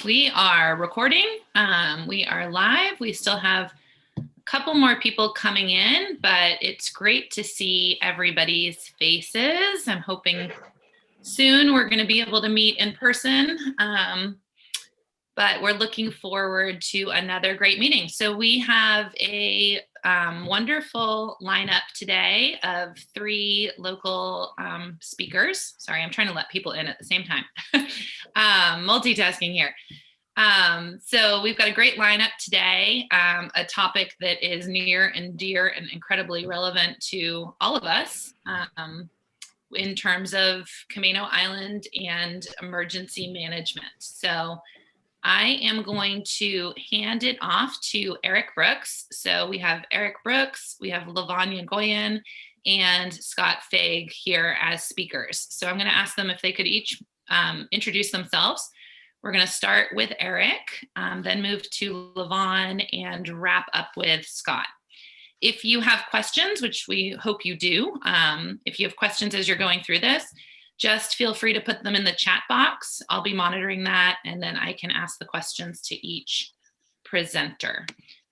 We are recording. We are live. We still have a couple more people coming in, but it's great to see everybody's faces. I'm hoping soon we're going to be able to meet in person. But we're looking forward to another great meeting. So we have a wonderful lineup today of three local speakers. Sorry, I'm trying to let people in at the same time. Multitasking here. So we've got a great lineup today, a topic that is near and dear and incredibly relevant to all of us in terms of Camano Island and emergency management. So I am going to hand it off to Eric Brooks. So we have Eric Brooks, we have Levon Yengoyan, and Scott Fague here as speakers. So I'm going to ask them if they could each introduce themselves. We're going to start with Eric, then move to Levon, and wrap up with Scott. If you have questions, which we hope you do, if you have questions as you're going through this, just feel free to put them in the chat box. I'll be monitoring that, and then I can ask the questions to each presenter.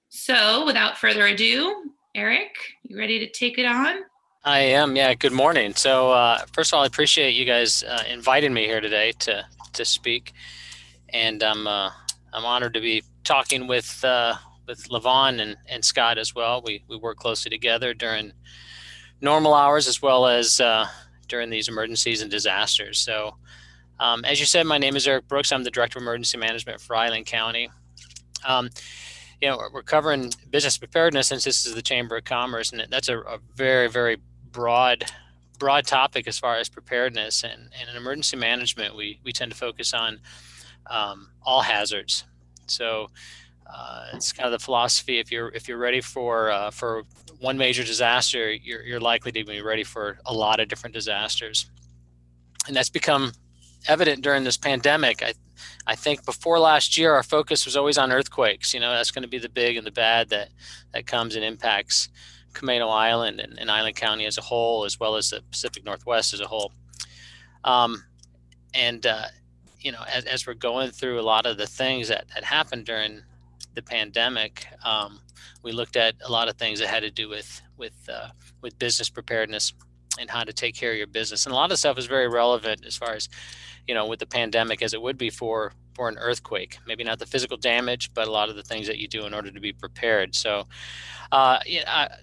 So without further ado, Eric, you ready to take it on? I am, yeah. Good morning. So first of all, I appreciate you guys inviting me here today to speak, and I'm honored to be talking with Levon and Scott as well. We work closely together during normal hours as well as during these emergencies and disasters. So as you said, my name is Eric Brooks. I'm the Director of Emergency Management for Island County. We're covering business preparedness since this is the Chamber of Commerce, and that's a very, very broad topic as far as preparedness. And in emergency management, we tend to focus on all hazards. So it's kind of the philosophy: if you're ready for one major disaster, you're likely to be ready for a lot of different disasters. And that's become evident during this pandemic. I think before last year, our focus was always on earthquakes. That's going to be the big and the bad that comes and impacts Camano Island and Island County as a whole, as well as the Pacific Northwest as a whole. As we're going through a lot of the things that happened during the pandemic, we looked at a lot of things that had to do with business preparedness and how to take care of your business. And a lot of stuff is very relevant as far as, with the pandemic as it would be for an earthquake. Maybe not the physical damage, but a lot of the things that you do in order to be prepared. So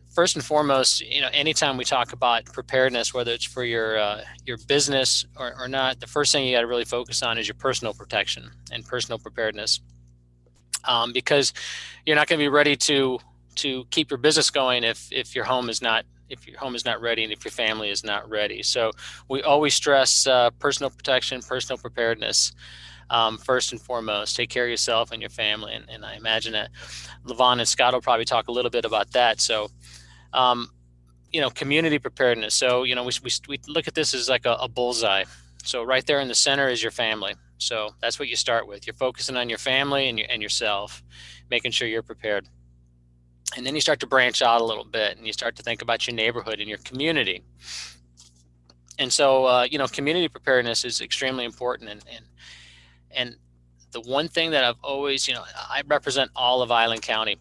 first and foremost, anytime we talk about preparedness, whether it's for your business or not, the first thing you got to really focus on is your personal protection and personal preparedness. Because you're not going to be ready to keep your business going if your home is not ready and if your family is not ready. So we always stress personal protection, personal preparedness first and foremost. Take care of yourself and your family, and I imagine that Levon and Scott will probably talk a little bit about that. So community preparedness. So we look at this as like a bullseye. So right there in the center is your family. So that's what you start with. You're focusing on your family and yourself, making sure you're prepared. And then you start to branch out a little bit and you start to think about your neighborhood and your community. And so, community preparedness is extremely important. And the one thing that I've always, I represent all of Island County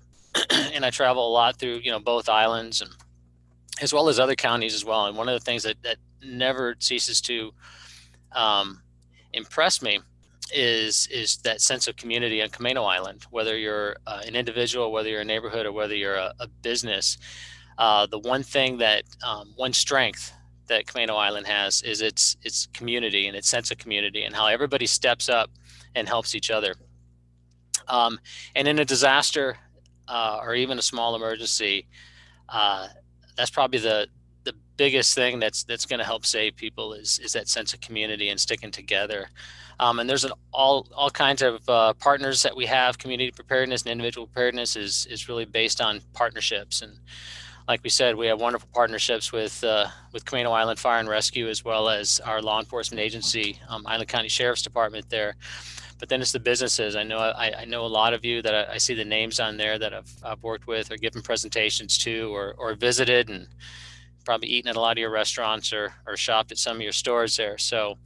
and I travel a lot through, both islands and as well as other counties as well. And one of the things that never ceases to impress me is that sense of community on Camano Island, whether you're an individual, whether you're a neighborhood, or whether you're a business. The one thing one strength that Camano Island has is its community and its sense of community and how everybody steps up and helps each other. And in a disaster or even a small emergency, that's probably the biggest thing that's going to help save people is that sense of community and sticking together. And there's all kinds of partners that we have. Community preparedness and individual preparedness is really based on partnerships. And like we said, we have wonderful partnerships with Camano Island Fire and Rescue, as well as our law enforcement agency, Island County Sheriff's Department there. But then it's the businesses. I know a lot of you that I see the names on there that I've worked with or given presentations to or visited, and probably eaten at a lot of your restaurants or shopped at some of your stores there. So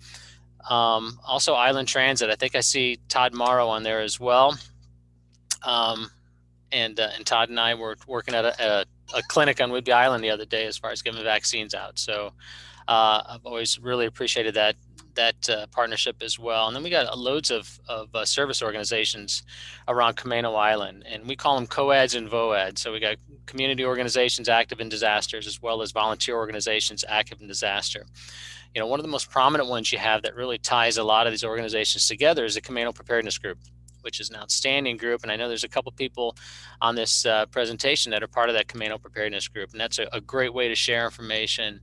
Also Island Transit. I think I see Todd Morrow on there as well. And Todd and I were working at a clinic on Whidbey Island the other day as far as giving vaccines out. So I've always really appreciated that partnership as well. And then we got loads of service organizations around Camano Island, and we call them COADs and VOADs. So we got community organizations active in disasters, as well as volunteer organizations active in disaster. One of the most prominent ones you have that really ties a lot of these organizations together is the Commando Preparedness Group, which is an outstanding group. And I know there's a couple people on this presentation that are part of that Commando Preparedness Group. And that's a great way to share information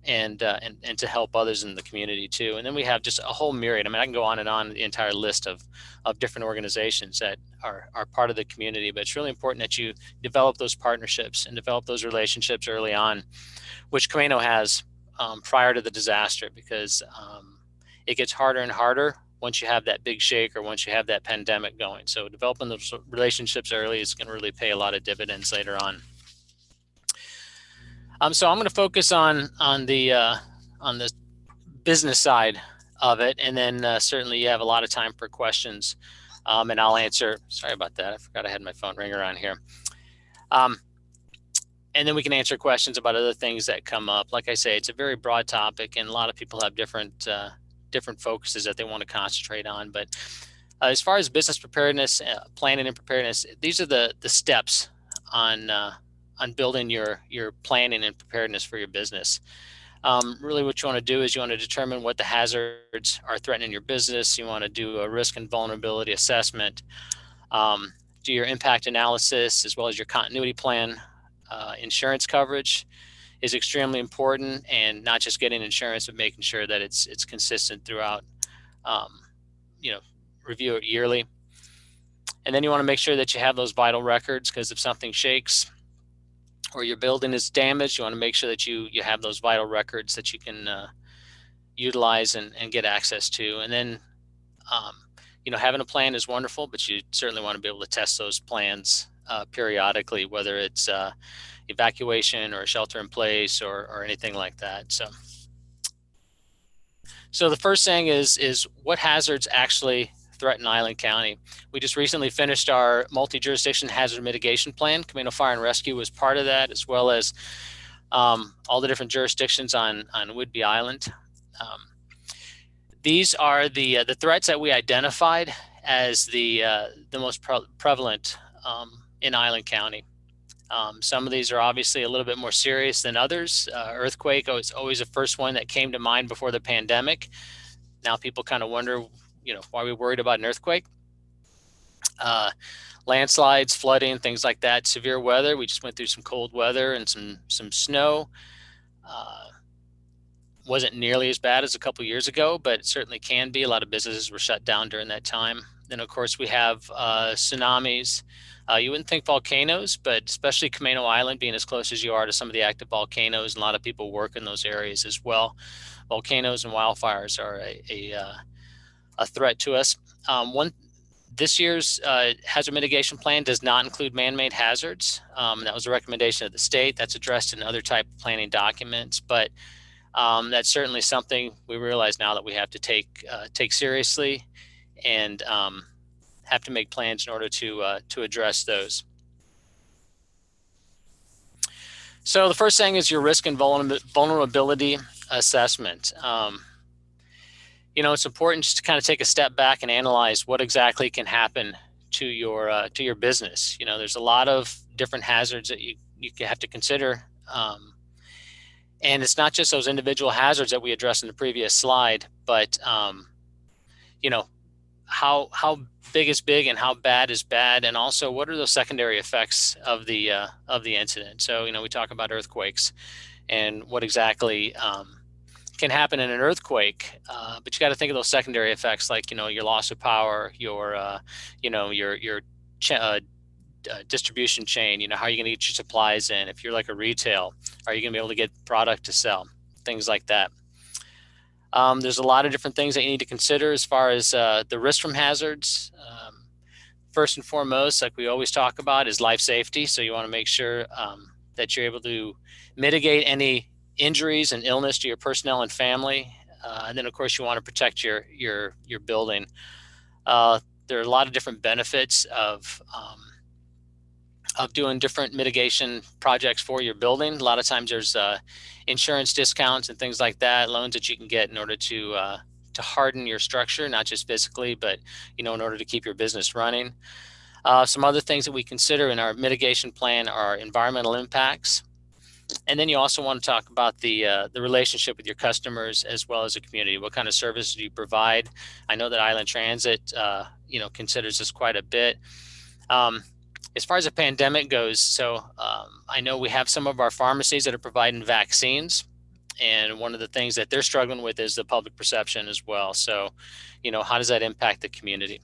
and to help others in the community too. And then we have just a whole myriad. I mean, I can go on and on the entire list of different organizations that are part of the community, but it's really important that you develop those partnerships and develop those relationships early on, which Camano has prior to the disaster, because it gets harder and harder once you have that big shake or once you have that pandemic going. So developing those relationships early is going to really pay a lot of dividends later on. So I'm going to focus on the business side of it, and then certainly you have a lot of time for questions, and I'll answer. Sorry about that. I forgot I had my phone ringer on here. And then we can answer questions about other things that come up. Like I say, it's a very broad topic, and a lot of people have different focuses that they want to concentrate on. But as far as business preparedness, planning and preparedness, these are the steps on building your planning and preparedness for your business. Really what you want to do is you want to determine what the hazards are threatening your business. You want to do a risk and vulnerability assessment, do your impact analysis, as well as your continuity plan. Insurance coverage is extremely important, and not just getting insurance, but making sure that it's consistent throughout. Review it yearly. And then you want to make sure that you have those vital records, because if something shakes or your building is damaged, you want to make sure that you have those vital records that you can utilize and get access to. And then having a plan is wonderful, but you certainly want to be able to test those plans periodically, whether it's evacuation or shelter in place or anything like that. So the first thing is what hazards actually threaten Island County. We just recently finished our multi-jurisdiction hazard mitigation plan. Camano Fire Rescue was part of that, as well as all the different jurisdictions on Whidbey Island. These are the threats that we identified as the most prevalent in Island County. Some of these are obviously a little bit more serious than others. Earthquake was always the first one that came to mind before the pandemic. Now people kind of wonder, why are we worried about an earthquake? Landslides, flooding, things like that. Severe weather. We just went through some cold weather and some snow. Wasn't nearly as bad as a couple years ago, but it certainly can be. A lot of businesses were shut down during that time. Then, of course, we have tsunamis. You wouldn't think volcanoes, but especially Camano Island being as close as you are to some of the active volcanoes, and a lot of people work in those areas as well. Volcanoes and wildfires are a threat to us. This year's hazard mitigation plan does not include man-made hazards. That was a recommendation of the state. That's addressed in other type of planning documents, but that's certainly something we realize now that we have to take seriously, and have to make plans in order to address those. So the first thing is your risk and vulnerability assessment. It's important just to kind of take a step back and analyze what exactly can happen to your business. There's a lot of different hazards that you have to consider. And it's not just those individual hazards that we addressed in the previous slide, but how big is big and how bad is bad, and also what are those secondary effects of the incident. So we talk about earthquakes and what exactly can happen in an earthquake, but you got to think of those secondary effects, like your loss of power, your distribution chain. How are you going to get your supplies in? If you're like a retail, are you going to be able to get product to sell? Things like that. There's a lot of different things that you need to consider as far as the risk from hazards. First and foremost, like we always talk about, is life safety. So you want to make sure that you're able to mitigate any injuries and illness to your personnel and family. And then of course you want to protect your building. There are a lot of different benefits of doing different mitigation projects for your building. A lot of times there's insurance discounts and things like that, loans that you can get in order to harden your structure, not just physically, but in order to keep your business running. Some other things that we consider in our mitigation plan are environmental impacts. And then you also want to talk about the relationship with your customers as well as the community. What kind of services do you provide? I know that Island Transit, considers this quite a bit. As far as the pandemic goes, so I know we have some of our pharmacies that are providing vaccines, and one of the things that they're struggling with is the public perception as well. So, how does that impact the community?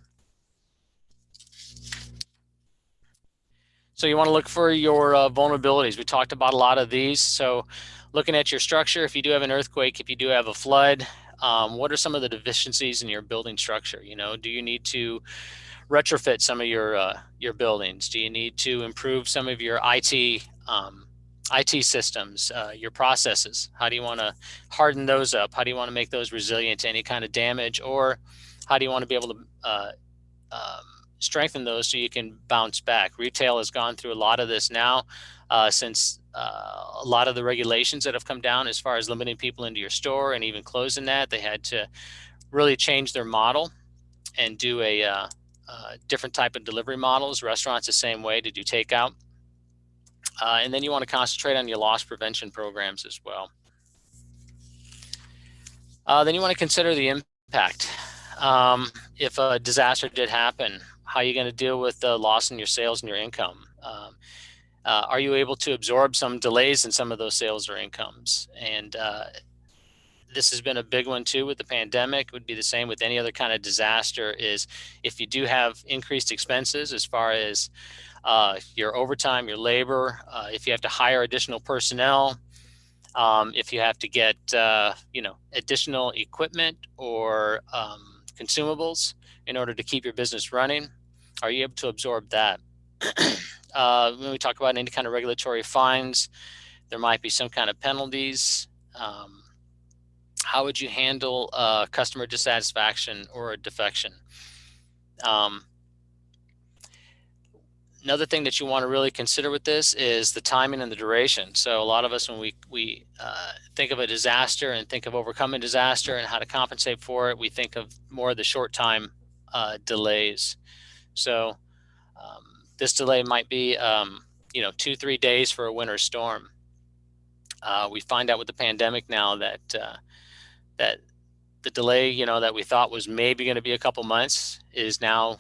So you want to look for your vulnerabilities. We talked about a lot of these. So looking at your structure, if you do have an earthquake, if you do have a flood, what are some of the deficiencies in your building structure? Do you need to retrofit some of your buildings? Do you need to improve some of your IT systems, your processes? How do you want to harden those up? How do you want to make those resilient to any kind of damage? Or how do you want to be able to strengthen those so you can bounce back? Retail has gone through a lot of this now since a lot of the regulations that have come down as far as limiting people into your store and even closing that. They had to really change their model and do a different type of delivery models. Restaurants the same way, to do takeout. And then you want to concentrate on your loss prevention programs as well. Then you want to consider the impact. If a disaster did happen, how are you going to deal with the loss in your sales and your income? Are you able to absorb some delays in some of those sales or incomes? And this has been a big one too with the pandemic. It would be the same with any other kind of disaster, is if you do have increased expenses as far as your overtime, your labor, if you have to hire additional personnel, if you have to get additional equipment or consumables in order to keep your business running, are you able to absorb that? When we talk about any kind of regulatory fines, there might be some kind of penalties. How would you handle customer dissatisfaction or a defection? Another thing that you want to really consider with this is the timing and the duration. So a lot of us, when we think of a disaster and think of overcoming disaster and how to compensate for it, we think of more of the short time delays. So this delay might be 2-3 days for a winter storm. We find out with the pandemic now that the delay, that we thought was maybe going to be a couple months, is now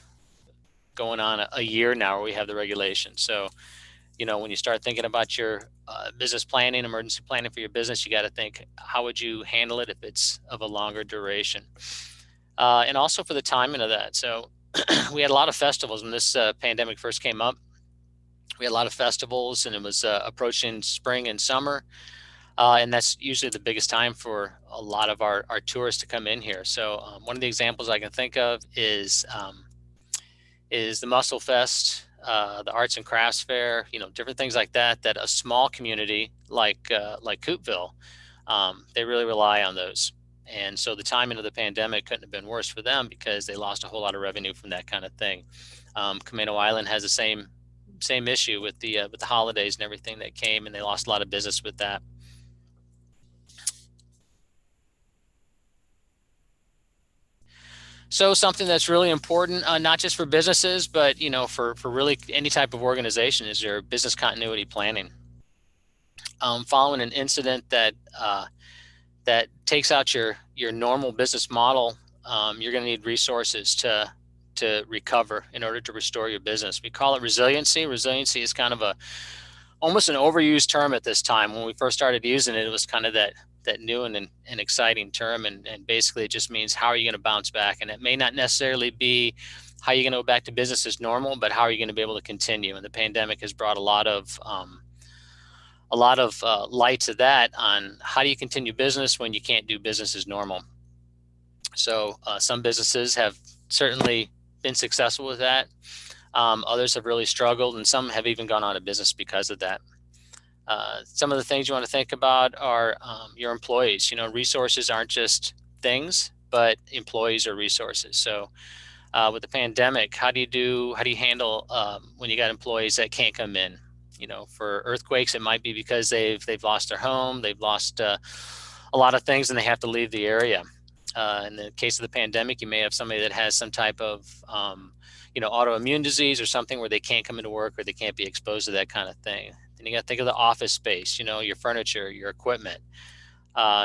going on a year now where we have the regulation. So, when you start thinking about your business planning, emergency planning for your business, you got to think, how would you handle it if it's of a longer duration? And also for the timing of that. So we had a lot of festivals when this pandemic first came up. We had a lot of festivals, and it was approaching spring and summer. And that's usually the biggest time for a lot of our tourists to come in here. So one of the examples I can think of is the Mussel Fest, the Arts and Crafts Fair, different things like that, that a small community like Coupeville, they really rely on those. And so the timing of the pandemic couldn't have been worse for them, because they lost a whole lot of revenue from that kind of thing. Camano Island has the same issue with the holidays and everything that came, and they lost a lot of business with that. So something that's really important, not just for businesses, but for really any type of organization, is your business continuity planning. Following an incident that takes out your normal business model, you're going to need resources to recover in order to restore your business. We call it resiliency. Resiliency is kind of almost an overused term at this time. When we first started using it, it was kind of that new and exciting term, and basically it just means, how are you going to bounce back? And it may not necessarily be how you're going to go back to business as normal, but how are you going to be able to continue? And the pandemic has brought a lot of light to that, on how do you continue business when you can't do business as normal. So some businesses have certainly been successful with that. Others have really struggled, and some have even gone out of business because of that. Some of the things you want to think about are your employees. Resources aren't just things, but employees are resources. So with the pandemic, how do you handle when you got employees that can't come in? You know, for earthquakes, it might be because they've lost their home, they've lost a lot of things, and they have to leave the area. In the case of the pandemic, you may have somebody that has some type of autoimmune disease or something where they can't come into work or they can't be exposed to that kind of thing. Then you got to think of the office space, you know, your furniture, your equipment.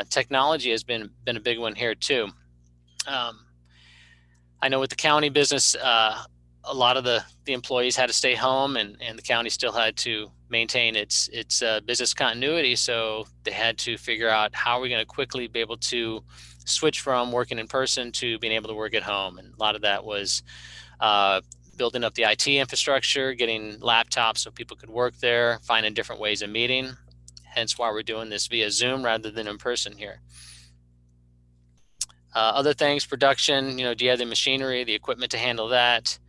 Technology has been a big one here too. I know with the county business, a lot of the employees had to stay home, and the county still had to maintain its business continuity. So they had to figure out how are we going to quickly be able to switch from working in person to being able to work at home. And a lot of that was building up the IT infrastructure, getting laptops so people could work there, finding different ways of meeting. Hence why we're doing this via Zoom rather than in person here. Other things, production, you know, do you have the machinery, the equipment to handle that?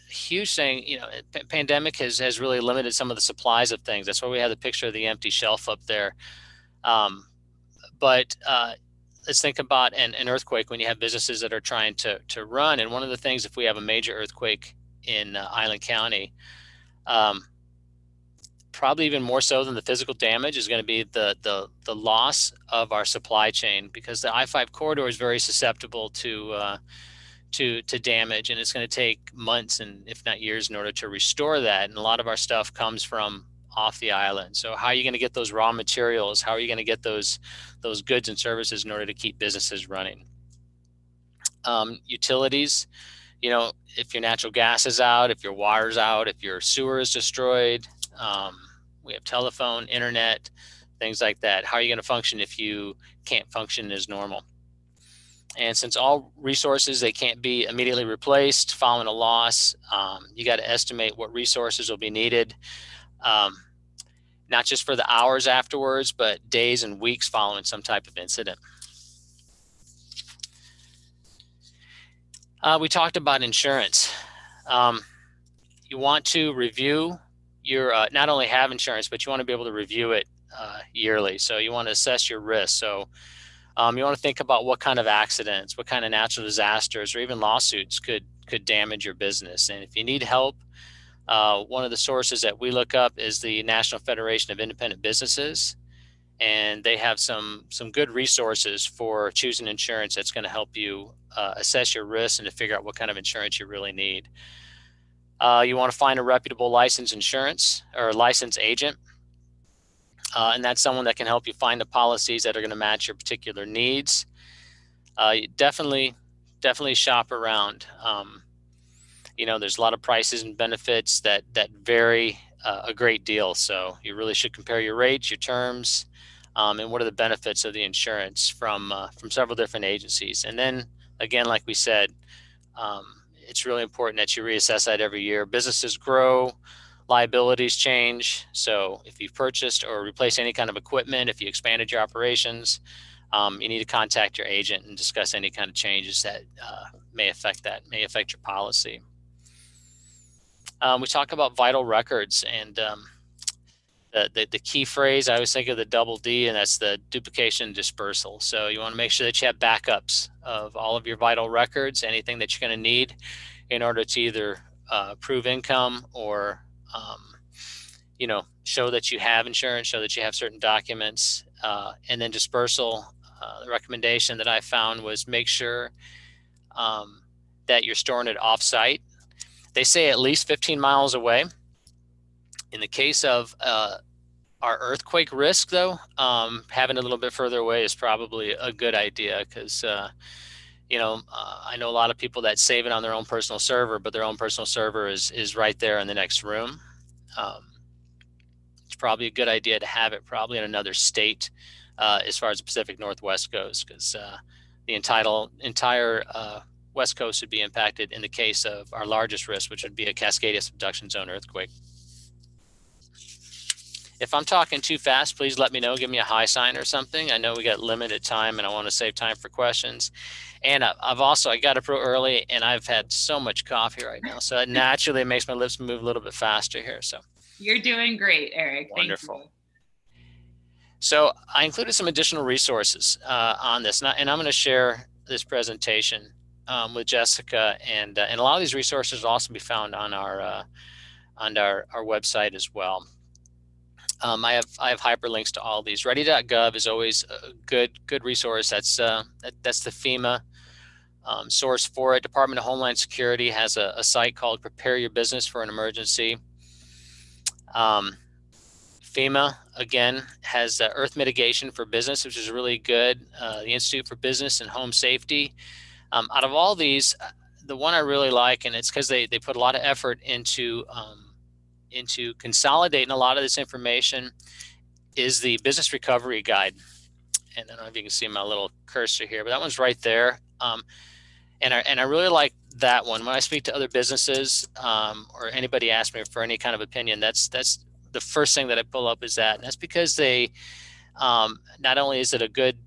Huge thing, you know, pandemic has really limited some of the supplies of things. That's why we have the picture of the empty shelf up there. But let's think about an earthquake when you have businesses that are trying to run. And one of the things, if we have a major earthquake in Island County, probably even more so than the physical damage is going to be the loss of our supply chain, because the I-5 corridor is very susceptible to damage, and it's going to take months and if not years in order to restore that. And a lot of our stuff comes from off the island. So how are you going to get those raw materials? How are you going to get those goods and services in order to keep businesses running? Utilities, you know, if your natural gas is out, if your water's out, if your sewer is destroyed, we have telephone, internet, things like that. How are you going to function if you can't function as normal? And since all resources, they can't be immediately replaced following a loss, you got to estimate what resources will be needed, not just for the hours afterwards, but days and weeks following some type of incident. We talked about insurance. You want to review your, not only have insurance, but you want to be able to review it yearly. So you want to assess your risk. So you want to think about what kind of accidents, what kind of natural disasters, or even lawsuits could damage your business. And if you need help, one of the sources that we look up is the National Federation of Independent Businesses. And they have some good resources for choosing insurance that's going to help you assess your risks and to figure out what kind of insurance you really need. You want to find a reputable licensed insurance or licensed agent. And that's someone that can help you find the policies that are going to match your particular needs. You definitely shop around. You know, there's a lot of prices and benefits that vary a great deal. So you really should compare your rates, your terms, and what are the benefits of the insurance from several different agencies. And then again, like we said, it's really important that you reassess that every year. Businesses grow, liabilities change. So if you've purchased or replaced any kind of equipment, if you expanded your operations, you need to contact your agent and discuss any kind of changes that may affect your policy. We talk about vital records, and the key phrase, I always think of the double D, and that's the duplication and dispersal. So you want to make sure that you have backups of all of your vital records, anything that you're going to need in order to either prove income or show that you have insurance, show that you have certain documents. And then dispersal, the recommendation that I found was make sure that you're storing it off-site. They say at least 15 miles away. In the case of our earthquake risk, though, having it a little bit further away is probably a good idea, because I know a lot of people that save it on their own personal server, but their own personal server is right there in the next room. It's probably a good idea to have it probably in another state as far as the Pacific Northwest goes, because the entire West Coast would be impacted in the case of our largest risk, which would be a Cascadia subduction zone earthquake. If I'm talking too fast, please let me know. Give me a high sign or something. I know we got limited time and I want to save time for questions. And I got up real early and I've had so much coffee right now. So it naturally makes my lips move a little bit faster here. So you're doing great, Eric. Wonderful. Thank you. So I included some additional resources on this, and I'm going to share this presentation with Jessica, and a lot of these resources will also be found on our website as well. I have hyperlinks to all these. Ready.gov is always a good resource. That's the FEMA source for it. Department of Homeland Security has a site called Prepare Your Business for an Emergency. FEMA, again, has Earth Mitigation for Business, which is really good. The Institute for Business and Home Safety. Out of all these, the one I really like, and it's because they put a lot of effort into consolidating a lot of this information, is the Business Recovery Guide. And I don't know if you can see my little cursor here, but that one's right there. And I really like that one. When I speak to other businesses or anybody asks me for any kind of opinion, that's the first thing that I pull up is that. And that's because they not only is it a good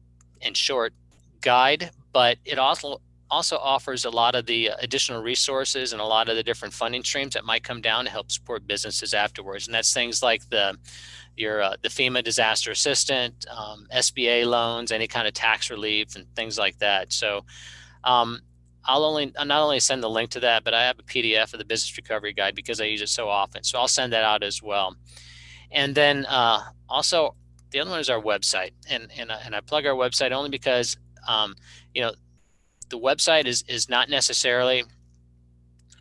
and short guide, but it also offers a lot of the additional resources and a lot of the different funding streams that might come down to help support businesses afterwards. And that's things like the FEMA disaster assistant, SBA loans, any kind of tax relief and things like that. So I'll not only send the link to that, but I have a PDF of the Business Recovery Guide because I use it so often. So I'll send that out as well. And then also the other one is our website, and I plug our website only because the website is not necessarily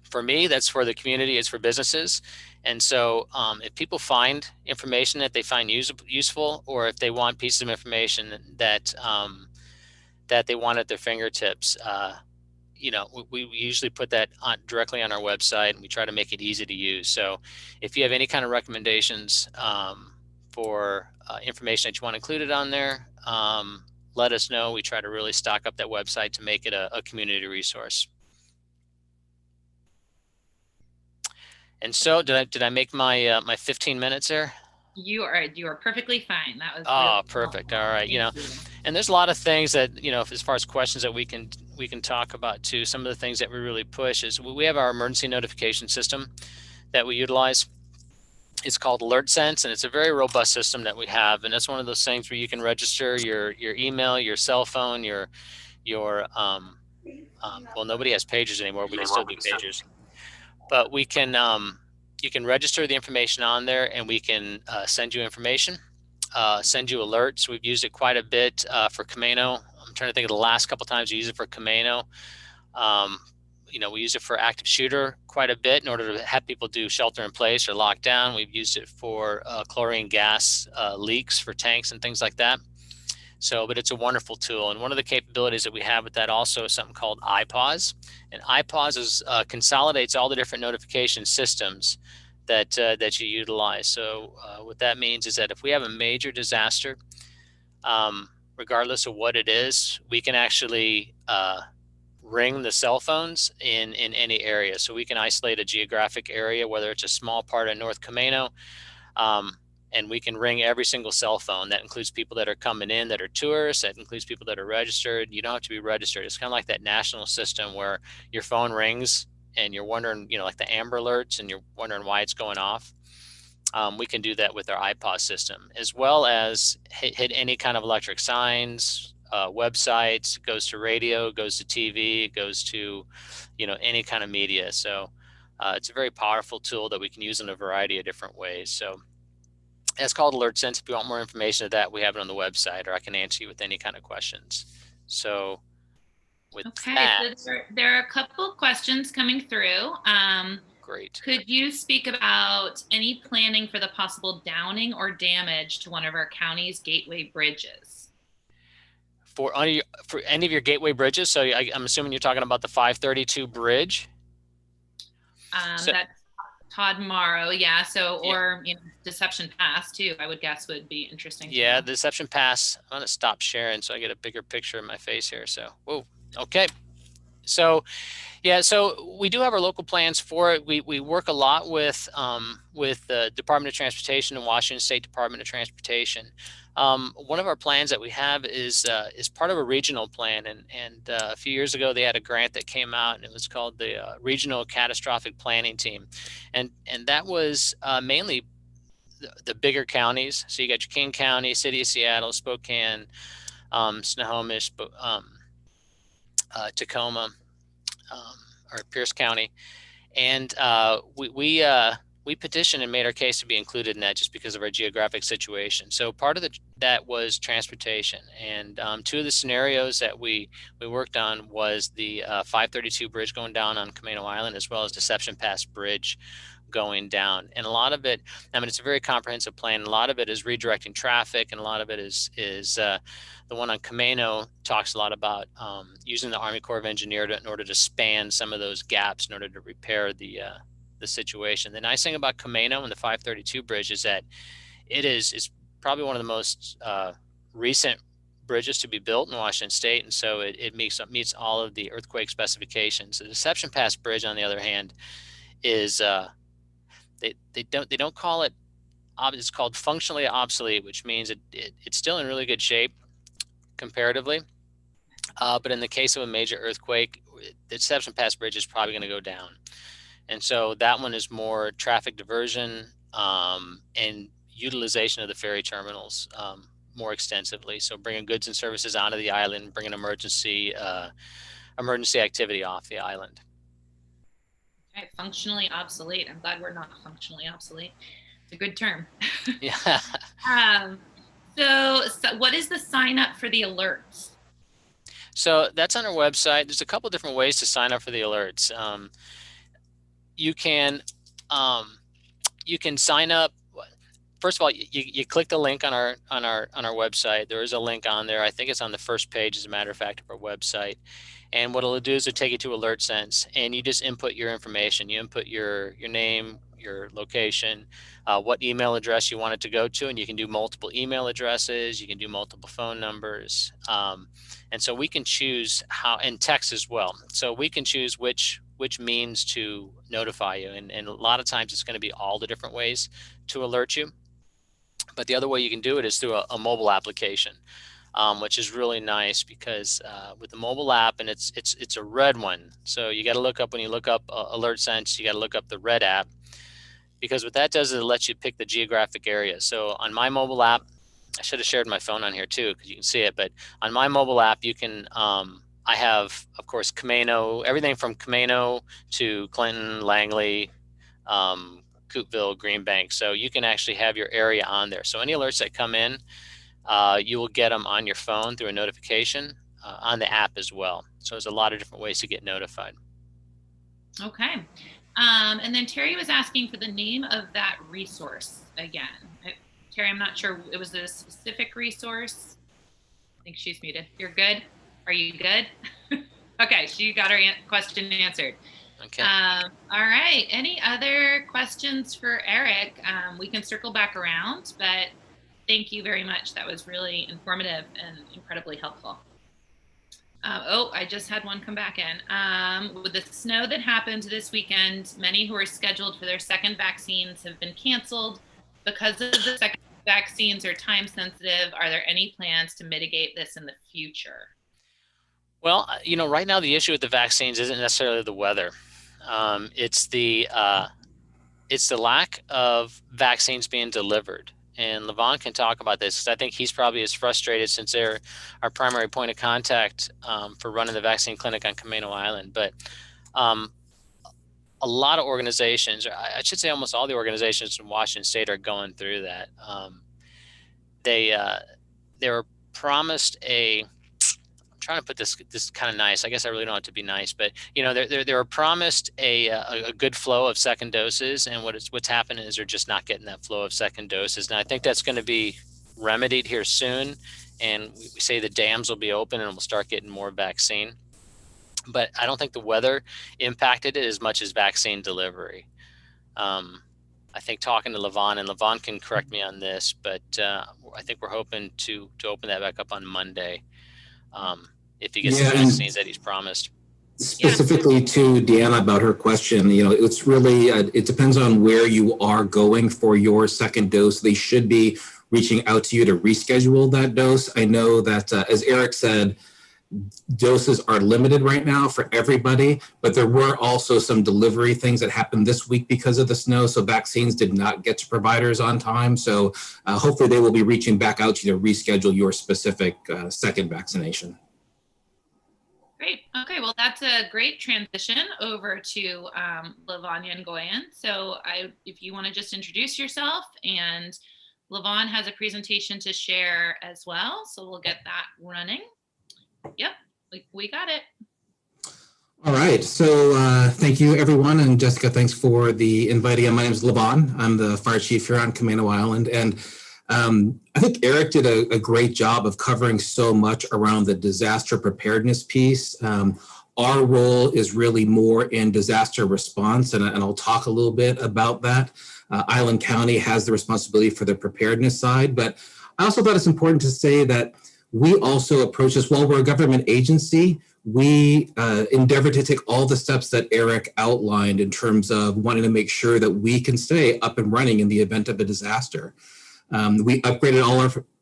for me. That's for the community. It's for businesses. And so if people find information that they find useful, or if they want pieces of information that they want at their fingertips, we usually put that directly on our website, and we try to make it easy to use. So if you have any kind of recommendations for information that you want included on there, let us know. We try to really stock up that website to make it a community resource. And so did I make my my 15 minutes there? You are perfectly fine. That was Oh, really perfect. helpful. All right. Thank you. And there's a lot of things that, as far as questions that we can talk about too. Some of the things that we really push is we have our emergency notification system that we utilize. It's called AlertSense, and it's a very robust system that we have. And that's one of those things where you can register your email, your cell phone, your well, nobody has pagers anymore. We can still do pagers, but we can you can register the information on there, and we can send you information, send you alerts. We've used it quite a bit for Camano. I'm trying to think of the last couple times we used it for Camano. We use it for active shooter quite a bit in order to have people do shelter in place or lockdown. We've used it for chlorine gas leaks for tanks and things like that. So, but it's a wonderful tool. And one of the capabilities that we have with that also is something called iPause. And iPause consolidates all the different notification systems that you utilize. So what that means is that if we have a major disaster, regardless of what it is, we can actually ring the cell phones in any area. So we can isolate a geographic area, whether it's a small part of North Camano, and we can ring every single cell phone. That includes people that are coming in that are tourists. That includes people that are registered. You don't have to be registered. It's kind of like that national system where your phone rings and you're wondering, like the Amber Alerts, and you're wondering why it's going off. We can do that with our iPause system, as well as hit any kind of electric signs, websites. It goes to radio, it goes to TV, it goes to, any kind of media. So it's a very powerful tool that we can use in a variety of different ways. So it's called AlertSense. If you want more information of that, we have it on the website, or I can answer you with any kind of questions. So with that. So there are a couple questions coming through. Great. Could you speak about any planning for the possible downing or damage to one of our county's gateway bridges? For any of your gateway bridges? So I'm assuming you're talking about the 532 bridge? That's Todd Morrow, yeah. So, or Deception Pass too, I would guess would be interesting. Yeah, the Deception Pass. I'm gonna stop sharing so I get a bigger picture of my face here. So, whoa, okay. So, yeah, so we do have our local plans for it. We work a lot with the Department of Transportation and Washington State Department of Transportation. One of our plans that we have is part of a regional plan, and a few years ago they had a grant that came out, and it was called the Regional Catastrophic Planning Team, and that was mainly the bigger counties. So you got your King County, City of Seattle, Spokane, Snohomish, Tacoma, or Pierce County. And we petitioned and made our case to be included in that just because of our geographic situation. So part of that was transportation. And two of the scenarios that we worked on was the 532 bridge going down on Camano Island, as well as Deception Pass Bridge going down. And a lot of it, I mean, it's a very comprehensive plan. A lot of it is redirecting traffic, and a lot of it is the one on Commando talks a lot about using the Army Corps of Engineers in order to span some of those gaps in order to repair the situation. The nice thing about Commando and the 532 bridge is that it's probably one of the most recent bridges to be built in Washington State, and so it meets all of the earthquake specifications. The Deception Pass Bridge, on the other hand, is they don't call it, it's called functionally obsolete, which means it's still in really good shape comparatively, but in the case of a major earthquake, the Deception Pass Bridge is probably going to go down. And so that one is more traffic diversion and utilization of the ferry terminals more extensively. So bringing goods and services onto the island, bringing emergency activity off the island. Okay, functionally obsolete. I'm glad we're not functionally obsolete. It's a good term. Yeah. So what is the sign up for the alerts? So that's on our website. There's a couple different ways to sign up for the alerts. You can sign up. First of all, you click the link on our website. There is a link on there. I think it's on the first page, as a matter of fact, of our website. And what it'll do is it'll take you to Alert Sense, and you just input your information. You input your name, your location, what email address you want it to go to, and you can do multiple email addresses. You can do multiple phone numbers, and so we can choose how, and text as well. So we can choose which means to notify you, and a lot of times it's going to be all the different ways to alert you. But the other way you can do it is through a mobile application, which is really nice because with the mobile app, and it's a red one. So you got to look up, when you look up Alert Sense, you got to look up the red app, because what that does is it lets you pick the geographic area. So on my mobile app, I should have shared my phone on here too, because you can see it. But on my mobile app, you can, I have, of course, Commando, everything from Commando to Clinton, Langley, Coopville, Green Bank. So you can actually have your area on there. So any alerts that come in, you will get them on your phone through a notification on the app as well. So there's a lot of different ways to get notified. Okay. And then Terry was asking for the name of that resource again. Terry, I'm not sure, it was a specific resource. I think she's muted. You're good? Are you good? Okay, she got her question answered. Okay. All right. Any other questions for Eric? We can circle back around, but thank you very much. That was really informative and incredibly helpful. Oh, I just had one come back in. With the snow that happened this weekend, many who are scheduled for their second vaccines have been canceled. Because of the second vaccines are time sensitive, are there any plans to mitigate this in the future? Well, right now the issue with the vaccines isn't necessarily the weather. It's the lack of vaccines being delivered. And Levon can talk about this, because I think he's probably as frustrated, since they're our primary point of contact for running the vaccine clinic on Camano Island. But a lot of organizations, or I should say almost all the organizations in Washington State, are going through that. They were promised I'm trying to put this kind of nice. I guess I really don't want it to be nice, but they were promised a good flow of second doses, and what's happening is they're just not getting that flow of second doses. And I think that's going to be remedied here soon, and we say the dams will be open and we'll start getting more vaccine. But I don't think the weather impacted it as much as vaccine delivery. I think talking to Levon, and Levon can correct me on this, but I think we're hoping to open that back up on Monday. If he gets the vaccines that he's promised. Specifically to Deanna about her question, it's really, it depends on where you are going for your second dose. They should be reaching out to you to reschedule that dose. I know that, as Eric said, Doses are limited right now for everybody, but there were also some delivery things that happened this week because of the snow. So vaccines did not get to providers on time. So hopefully they will be reaching back out to you to reschedule your specific second vaccination. Great. Okay. Well, that's a great transition over to Levon Yengoyan. So if you want to just introduce yourself, and Levon has a presentation to share as well. So we'll get that running. Yep, we got it. All right, so thank you everyone, and Jessica, thanks for the inviting. My name is Levon. I'm the fire chief here on Camano Island, and I think Eric did a great job of covering so much around the disaster preparedness piece. Our role is really more in disaster response, and I'll talk a little bit about that. Island County has the responsibility for the preparedness side, but I also thought it's important to say that we also approach this, while we're a government agency, we endeavor to take all the steps that Eric outlined in terms of wanting to make sure that we can stay up and running in the event of a disaster. We upgraded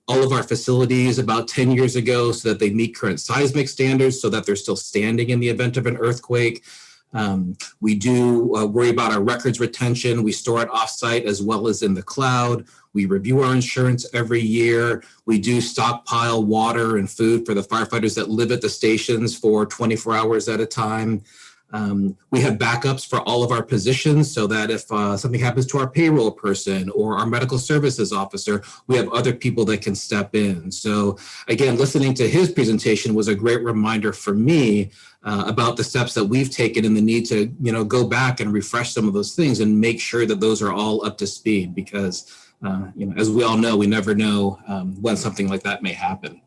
all of our facilities about 10 years ago so that they meet current seismic standards so that they're still standing in the event of an earthquake. We do worry about our records retention. We store it offsite as well as in the cloud. We review our insurance every year. We do stockpile water and food for the firefighters that live at the stations for 24 hours at a time. We have backups for all of our positions so that if something happens to our payroll person or our medical services officer, we have other people that can step in. So again, listening to his presentation was a great reminder for me about the steps that we've taken and the need to, go back and refresh some of those things and make sure that those are all up to speed, because as we all know, we never know when something like that may happen.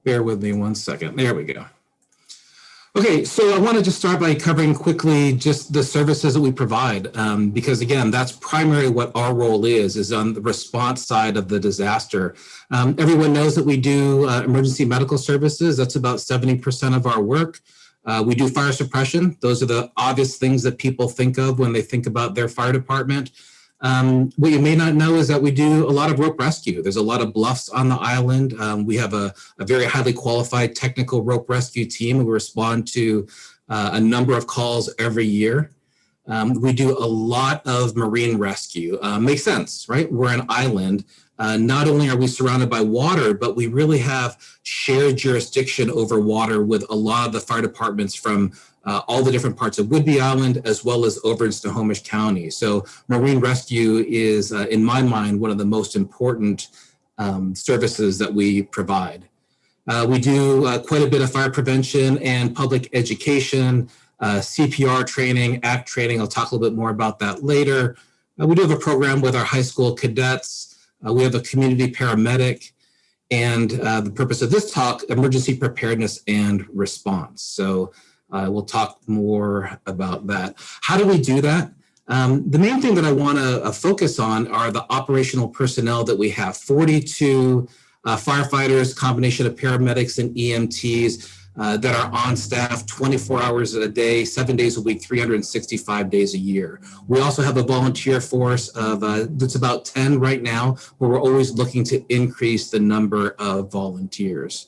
Bear with me one second. There we go. Okay, so I want to just start by covering quickly just the services that we provide, because again, that's primarily what our role is on the response side of the disaster. Everyone knows that we do emergency medical services. That's about 70% of our work. We do fire suppression. Those are the obvious things that people think of when they think about their fire department. What you may not know is that we do a lot of rope rescue. There's a lot of bluffs on the island. We have a very highly qualified technical rope rescue team. We respond to a number of calls every year. We do a lot of marine rescue. Makes sense, right? We're an island. Not only are we surrounded by water, but we really have shared jurisdiction over water with a lot of the fire departments from all the different parts of Whidbey Island, as well as over in Snohomish County. So marine rescue is, in my mind, one of the most important services that we provide. We do quite a bit of fire prevention and public education, CPR training, ACT training. I'll talk a little bit more about that later. We do have a program with our high school cadets. We have a community paramedic. And the purpose of this talk, emergency preparedness and response. So we'll talk more about that. How do we do that? The main thing that I want to focus on are the operational personnel that we have. 42 firefighters, combination of paramedics and EMTs that are on staff 24 hours a day, 7 days a week, 365 days a year. We also have a volunteer force of that's about 10 right now, where we're always looking to increase the number of volunteers.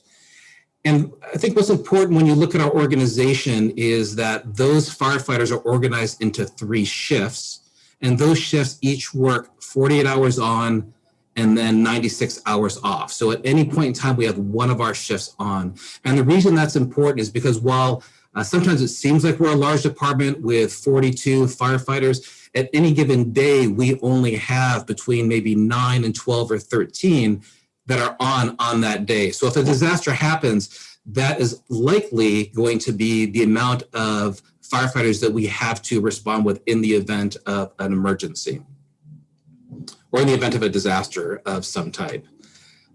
And I think what's important when you look at our organization is that those firefighters are organized into 3 shifts, and those shifts each work 48 hours on and then 96 hours off. So at any point in time, we have one of our shifts on. And the reason that's important is because while sometimes it seems like we're a large department with 42 firefighters, at any given day, we only have between maybe 9 and 12 or 13 that are on that day. So if a disaster happens, that is likely going to be the amount of firefighters that we have to respond with in the event of an emergency or in the event of a disaster of some type.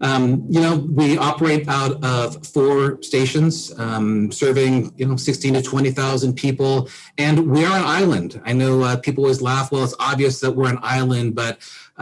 We operate out of 4 stations, serving 16 to 20,000 people, and we are an island. I know people always laugh, well, it's obvious that we're an island, but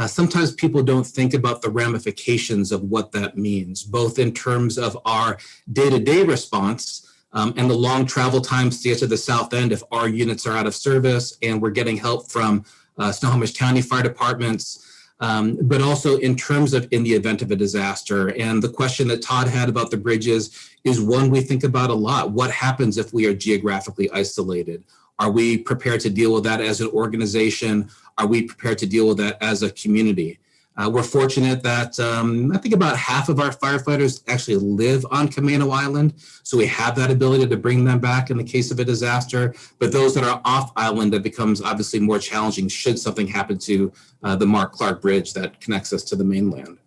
sometimes people don't think about the ramifications of what that means, both in terms of our day-to-day response, and the long travel times to get to the south end if our units are out of service and we're getting help from Snohomish County Fire Departments, but also in terms of in the event of a disaster. And the question that Todd had about the bridges is one we think about a lot. What happens if we are geographically isolated? Are we prepared to deal with that as an organization? Are we prepared to deal with that as a community? We're fortunate that I think about half of our firefighters actually live on Camano Island, so we have that ability to bring them back in the case of a disaster. But those that are off island, it becomes obviously more challenging should something happen to the Mark Clark Bridge that connects us to the mainland.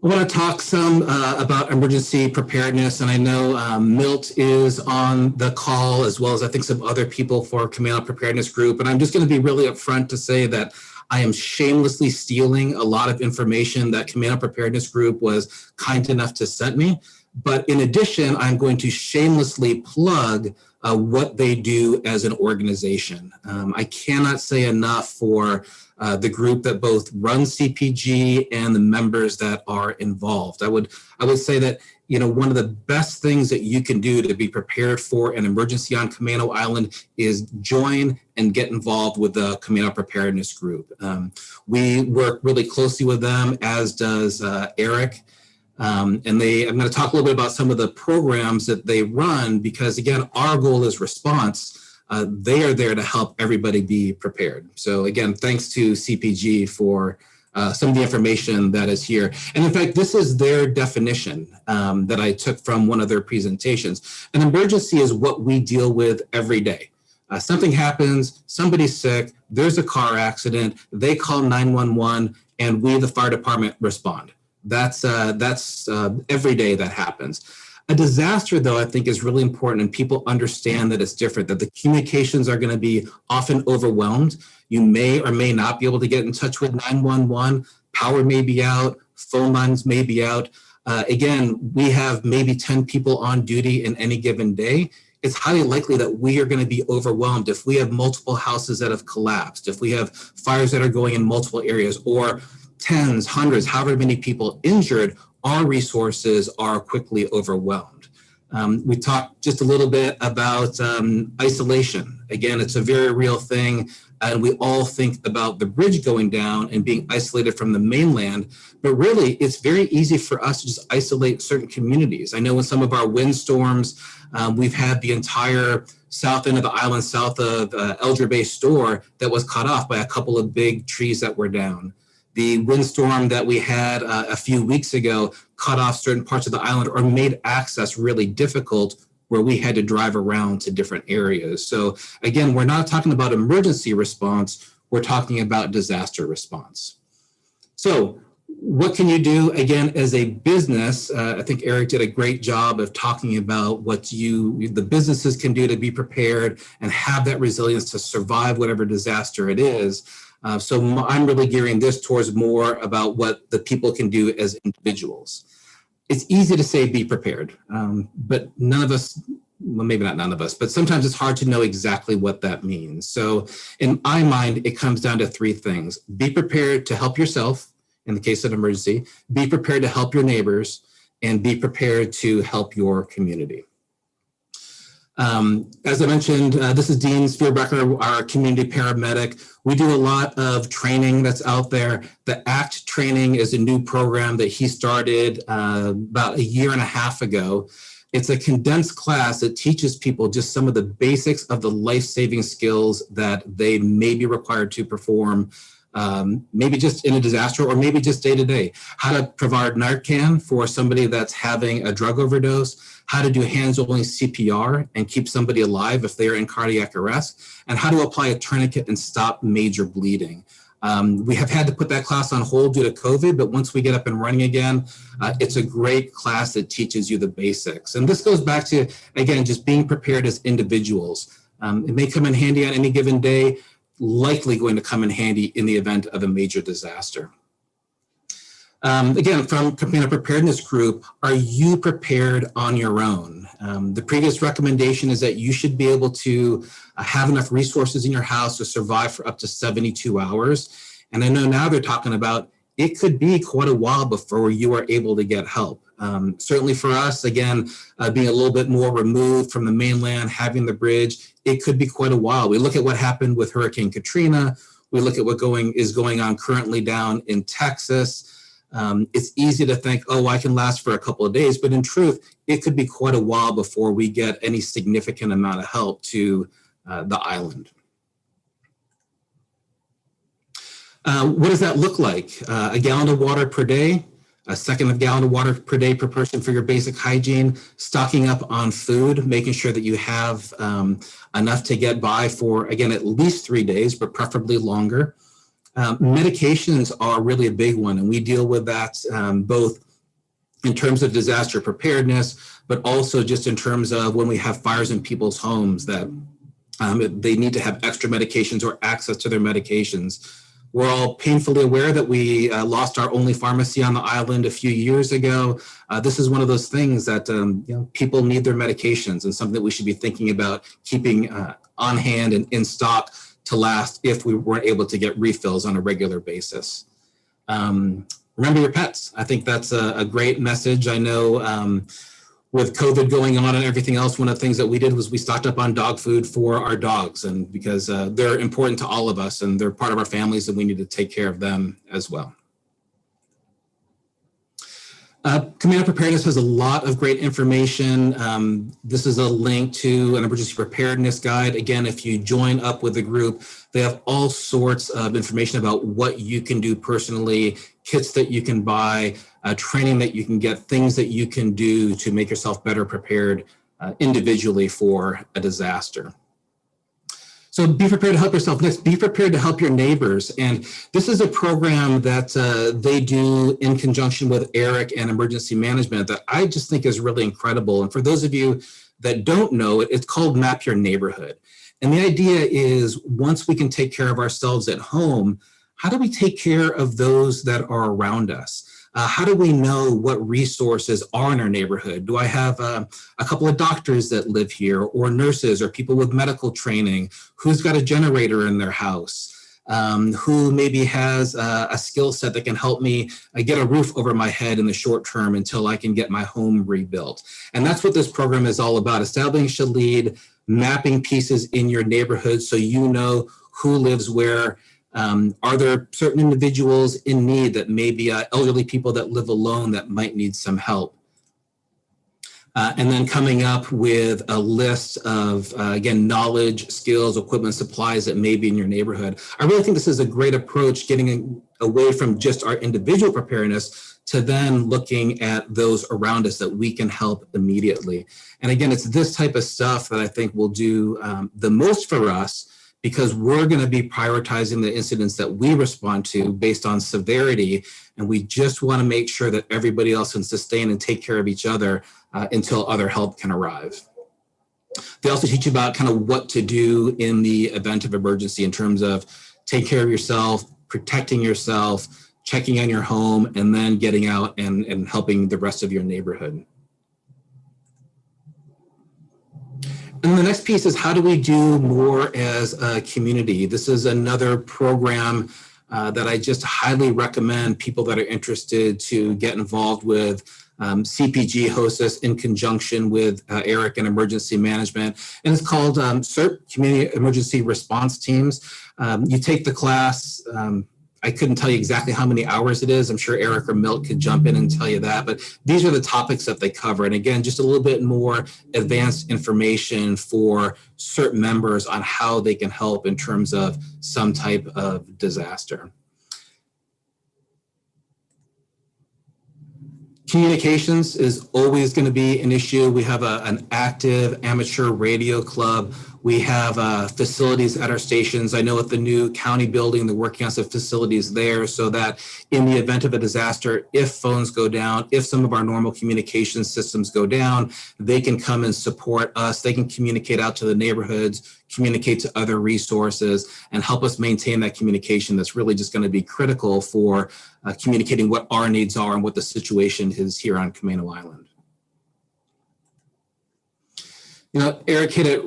I want to talk some about emergency preparedness, and I know Milt is on the call, as well as I think some other people for Camano Preparedness Group. And I'm just going to be really upfront to say that I am shamelessly stealing a lot of information that Camano Preparedness Group was kind enough to send me. But in addition, I'm going to shamelessly plug what they do as an organization. I cannot say enough for the group that both runs CPG and the members that are involved. I would say that, you know, one of the best things that you can do to be prepared for an emergency on Camano Island is join and get involved with the Camano Preparedness Group. We work really closely with them, as does Eric. And I'm going to talk a little bit about some of the programs that they run, because again, our goal is response. They are there to help everybody be prepared. So again, thanks to CPG for some of the information that is here. And in fact, this is their definition that I took from one of their presentations. An emergency is what we deal with every day. Something happens, somebody's sick, there's a car accident, they call 911, and we, the fire department, respond. That's every day that happens. A disaster, though, I think is really important, and people understand that it's different, that the communications are going to be often overwhelmed. You may or may not be able to get in touch with 911. Power may be out, phone lines may be out. Again, we have maybe 10 people on duty in any given day. It's highly likely that we are going to be overwhelmed if we have multiple houses that have collapsed, if we have fires that are going in multiple areas, or tens, hundreds, however many people injured. Our resources are quickly overwhelmed. We talked just a little bit about isolation. Again, it's a very real thing, and we all think about the bridge going down and being isolated from the mainland, but really it's very easy for us to just isolate certain communities. I know in some of our windstorms, we've had the entire south end of the island, south of Eldra Bay store, that was cut off by a couple of big trees that were down. The windstorm that we had a few weeks ago cut off certain parts of the island or made access really difficult, where we had to drive around to different areas. So again, we're not talking about emergency response, we're talking about disaster response. So what can you do, again, as a business? I think Eric did a great job of talking about what the businesses can do to be prepared and have that resilience to survive whatever disaster it is. So I'm really gearing this towards more about what the people can do as individuals. It's easy to say be prepared, but none of us, well, maybe not none of us, but sometimes it's hard to know exactly what that means. So in my mind, it comes down to three things. Be prepared to help yourself in the case of an emergency, be prepared to help your neighbors, and be prepared to help your community. As I mentioned, this is Dean Spierbecker, our community paramedic. We do a lot of training that's out there. The ACT training is a new program that he started about a year and a half ago. It's a condensed class that teaches people just some of the basics of the life-saving skills that they may be required to perform, maybe just in a disaster or maybe just day to day. How to provide Narcan for somebody that's having a drug overdose, how to do hands-only CPR and keep somebody alive if they're in cardiac arrest, and how to apply a tourniquet and stop major bleeding. We have had to put that class on hold due to COVID, but once we get up and running again, it's a great class that teaches you the basics. And this goes back to, again, just being prepared as individuals. It may come in handy on any given day, likely going to come in handy in the event of a major disaster. Again, from Camano Preparedness Group, are you prepared on your own? The previous recommendation is that you should be able to have enough resources in your house to survive for up to 72 hours. And I know now they're talking about it could be quite a while before you are able to get help. Certainly for us, again, being a little bit more removed from the mainland, having the bridge, it could be quite a while. We look at what happened with Hurricane Katrina. We look at what is going on currently down in Texas. It's easy to think, oh, I can last for a couple of days, but in truth, it could be quite a while before we get any significant amount of help to the island. What does that look like? A gallon of water per day, a second of gallon of water per day per person for your basic hygiene, stocking up on food, making sure that you have enough to get by for, again, at least 3 days, but preferably longer. Medications are really a big one, and we deal with that both in terms of disaster preparedness, but also just in terms of when we have fires in people's homes that they need to have extra medications or access to their medications. We're all painfully aware that we lost our only pharmacy on the island a few years ago. This is one of those things that people need their medications, and something that we should be thinking about keeping on hand and in stock to last if we weren't able to get refills on a regular basis. Remember your pets. I think that's a great message. I know with COVID going on and everything else, one of the things that we did was we stocked up on dog food for our dogs, and because they're important to all of us and they're part of our families, and we need to take care of them as well. Commando Preparedness has a lot of great information. This is a link to an emergency preparedness guide. Again, if you join up with the group, they have all sorts of information about what you can do personally, kits that you can buy, training that you can get, things that you can do to make yourself better prepared individually for a disaster. So be prepared to help yourself. Next, be prepared to help your neighbors. And this is a program that they do in conjunction with ERIC and emergency management that I just think is really incredible. And for those of you that don't know it, it's called Map Your Neighborhood. And the idea is once we can take care of ourselves at home, how do we take care of those that are around us? How do we know what resources are in our neighborhood? Do I have a couple of doctors that live here, or nurses, or people with medical training? Who's got a generator in their house? Who maybe has a skill set that can help me get a roof over my head in the short term until I can get my home rebuilt? And that's what this program is all about, establishing a lead, mapping pieces in your neighborhood so you know who lives where. Are there certain individuals in need that may be elderly people that live alone that might need some help? And then coming up with a list of, again, knowledge, skills, equipment, supplies that may be in your neighborhood. I really think this is a great approach, getting away from just our individual preparedness to then looking at those around us that we can help immediately. And again, it's this type of stuff that I think will do the most for us, because we're going to be prioritizing the incidents that we respond to based on severity, and we just want to make sure that everybody else can sustain and take care of each other until other help can arrive. They also teach you about kind of what to do in the event of emergency in terms of take care of yourself, protecting yourself, checking on your home, and then getting out and helping the rest of your neighborhood. And the next piece is, how do we do more as a community? This is another program that I just highly recommend people that are interested to get involved with. CPG hosts this in conjunction with ERIC and emergency management. And it's called Cert, Community Emergency Response Teams. You take the class. I couldn't tell you exactly how many hours it is. I'm sure Eric or Milt could jump in and tell you that, but these are the topics that they cover. And again, just a little bit more advanced information for CERT members on how they can help in terms of some type of disaster. Communications is always going to be an issue. We have an active amateur radio club. We have facilities at our stations. I know at the new county building, they're working on some facilities there so that in the event of a disaster, if phones go down, if some of our normal communication systems go down, they can come and support us. They can communicate out to the neighborhoods, communicate to other resources, and help us maintain that communication that's really just going to be critical for communicating what our needs are and what the situation is here on Camano Island. You know, Eric hit it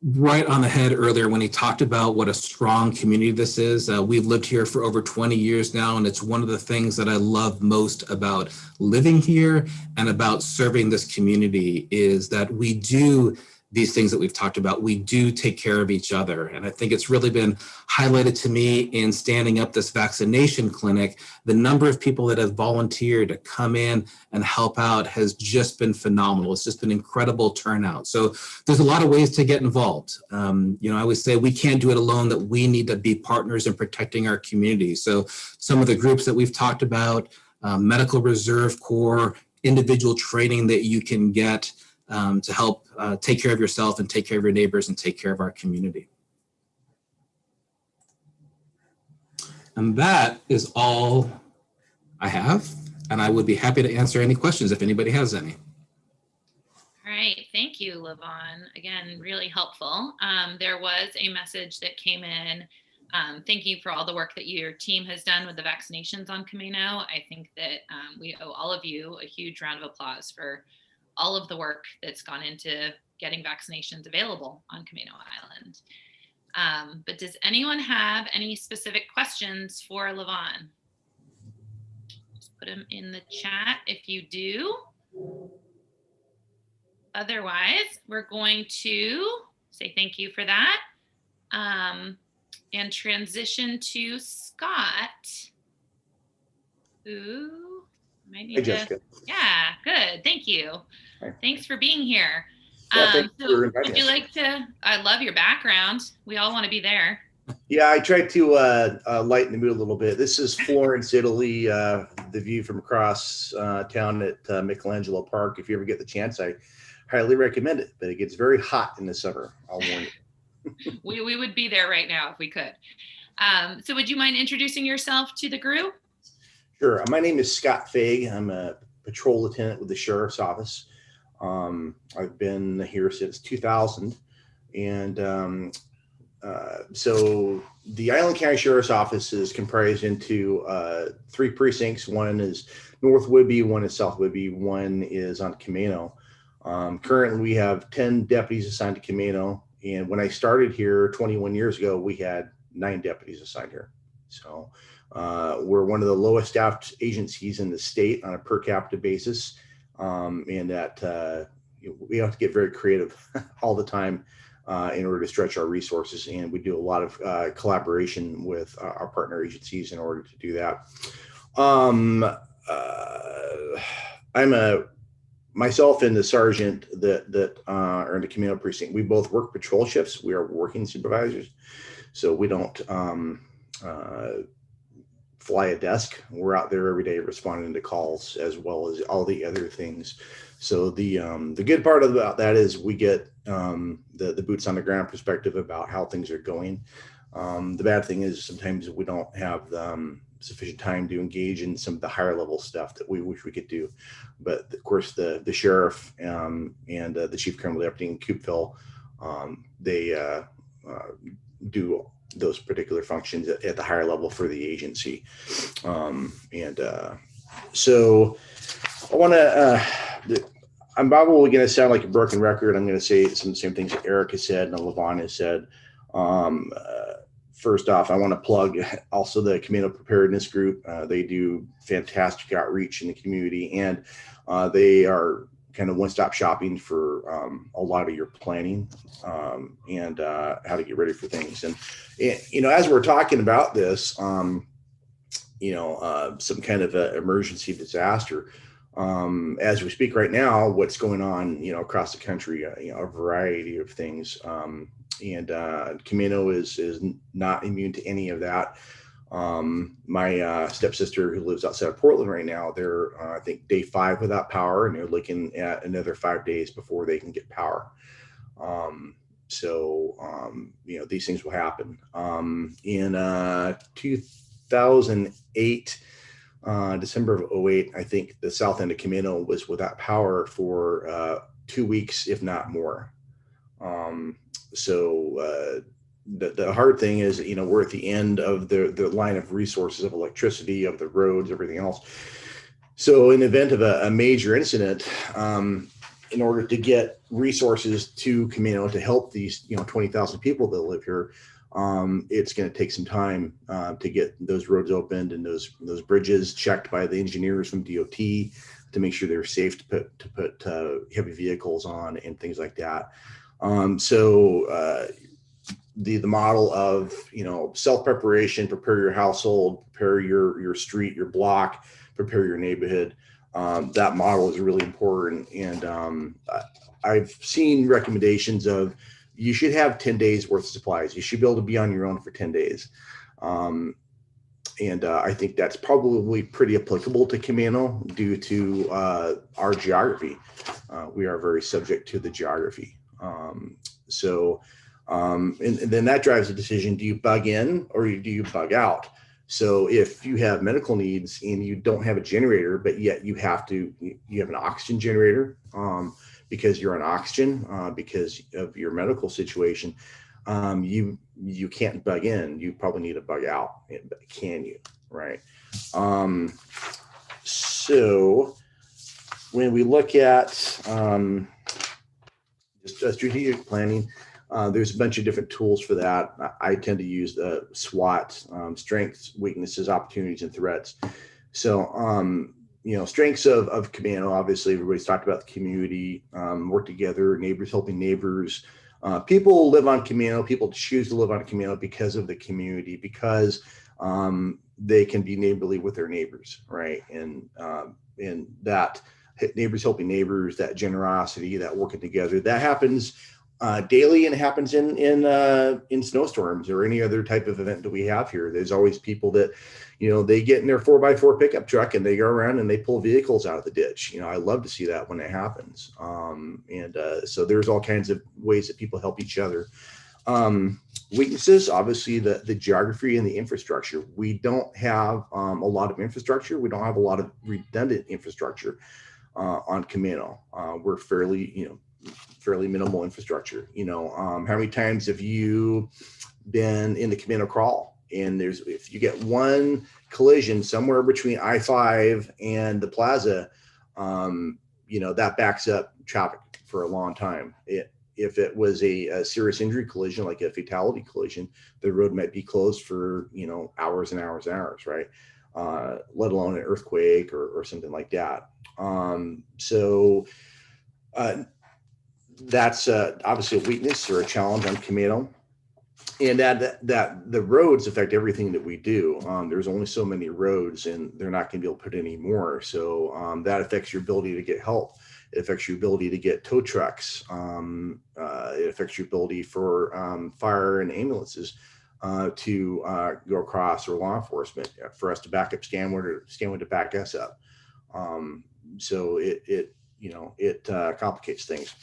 right on the head earlier when he talked about what a strong community this is. We've lived here for over 20 years now, and it's one of the things that I love most about living here and about serving this community is that we do these things that we've talked about. We do take care of each other. And I think it's really been highlighted to me in standing up this vaccination clinic. The number of people that have volunteered to come in and help out has just been phenomenal. It's just been incredible turnout. So there's a lot of ways to get involved. I always say we can't do it alone, that we need to be partners in protecting our community. So some of the groups that we've talked about, Medical Reserve Corps, individual training that you can get, to help take care of yourself and take care of your neighbors and take care of our community. And that is all I have. And I would be happy to answer any questions if anybody has any. All right, thank you, Levon. Again, really helpful. There was a message that came in. Thank you for all the work that your team has done with the vaccinations on Camano. I think that we owe all of you a huge round of applause for all of the work that's gone into getting vaccinations available on Camano Island. But does anyone have any specific questions for Levon? Just put them in the chat if you do. Otherwise, we're going to say thank you for that and transition to Scott, who might need to. Yeah, good. Thank you. Hi. Thanks for being here. Yeah, So would you like to, I love your background. We all want to be there. Yeah, I tried to lighten the mood a little bit. This is Florence, Italy, the view from across town at Michelangelo Park. If you ever get the chance, I highly recommend it, but it gets very hot in the summer. I'll warn you. We would be there right now if we could. So would you mind introducing yourself to the group? Sure. My name is Scott Fague. I'm a patrol lieutenant with the Sheriff's Office. I've been here since 2000. And so the Island County Sheriff's Office is comprised into 3 precincts. One is North Whidbey, one is South Whidbey, one is on Camano. Currently, we have 10 deputies assigned to Camano. And when I started here 21 years ago, we had 9 deputies assigned here. So we're one of the lowest staffed agencies in the state on a per capita basis. And that we have to get very creative all the time in order to stretch our resources. And we do a lot of collaboration with our partner agencies in order to do that. Myself and the sergeant that are in the Camano precinct, we both work patrol shifts. We are working supervisors. So we don't fly a desk. We're out there every day responding to calls as well as all the other things. So the good part about that is we get the boots on the ground perspective about how things are going. The bad thing is sometimes we don't have sufficient time to engage in some of the higher level stuff that we wish we could do. But of course, the sheriff and the chief criminal deputy in Coupeville, they do those particular functions at the higher level for the agency. So I want to, I'm probably going to sound like a broken record. I'm going to say some of the same things that Eric has said and Levon has said. First off, I want to plug also the Commando Preparedness group. They do fantastic outreach in the community, and they are kind of one-stop shopping for a lot of your planning and how to get ready for things. And as we're talking about this, some kind of an emergency disaster, as we speak right now, what's going on, across the country, a variety of things. And Camano is not immune to any of that. My stepsister, who lives outside of Portland right now, they're I think day 5 without power, and they're looking at another 5 days before they can get power. These things will happen. In 2008, December of 2008, I think the south end of Camano was without power for 2 weeks, if not more. The hard thing is, we're at the end of the line of resources of electricity, of the roads, everything else. So in the event of a major incident, in order to get resources to Camano to help these 20,000 people that live here, it's going to take some time to get those roads opened and those bridges checked by the engineers from DOT to make sure they're safe to put heavy vehicles on and things like that. The model of self-preparation, prepare your household, prepare your street, your block, prepare your neighborhood. That model is really important, and I've seen recommendations of you should have 10 days worth of supplies. You should be able to be on your own for 10 days. And I think that's probably pretty applicable to Camano due to our geography. We are very subject to the geography. And then that drives the decision, do you bug in or do you bug out? So if you have medical needs and you don't have a generator, but yet you have an oxygen generator because you're on oxygen because of your medical situation, you can't bug in. You probably need to bug out. Can you? Right. So when we look at strategic planning, there's a bunch of different tools for that. I tend to use the SWOT, strengths, weaknesses, opportunities, and threats. So, strengths of Camano, obviously everybody's talked about the community, work together, neighbors helping neighbors. People live on Camano, people choose to live on Camano because of the community, because they can be neighborly with their neighbors, right? And that neighbors helping neighbors, that generosity, that working together, that happens daily, and happens in snowstorms or any other type of event that we have here. There's always people that, they get in their 4x4 pickup truck and they go around and they pull vehicles out of the ditch. I love to see that when it happens. So there's all kinds of ways that people help each other. Weaknesses, obviously the geography and the infrastructure. We don't have a lot of infrastructure. We don't have a lot of redundant infrastructure on Camano. We're fairly minimal infrastructure. How many times have you been in the Camano crawl? And if you get one collision somewhere between I-5 and the plaza, that backs up traffic for a long time. If it was a serious injury collision, like a fatality collision, the road might be closed for, hours and hours and hours, right? Let alone an earthquake or something like that. That's obviously a weakness or a challenge on Camano. And that the roads affect everything that we do. There's only so many roads, and they're not going to be able to put any more. So that affects your ability to get help. It affects your ability to get tow trucks. It affects your ability for fire and ambulances to go across, or law enforcement, for us to back up Stanwood, or Stanwood to back us up. So it complicates things.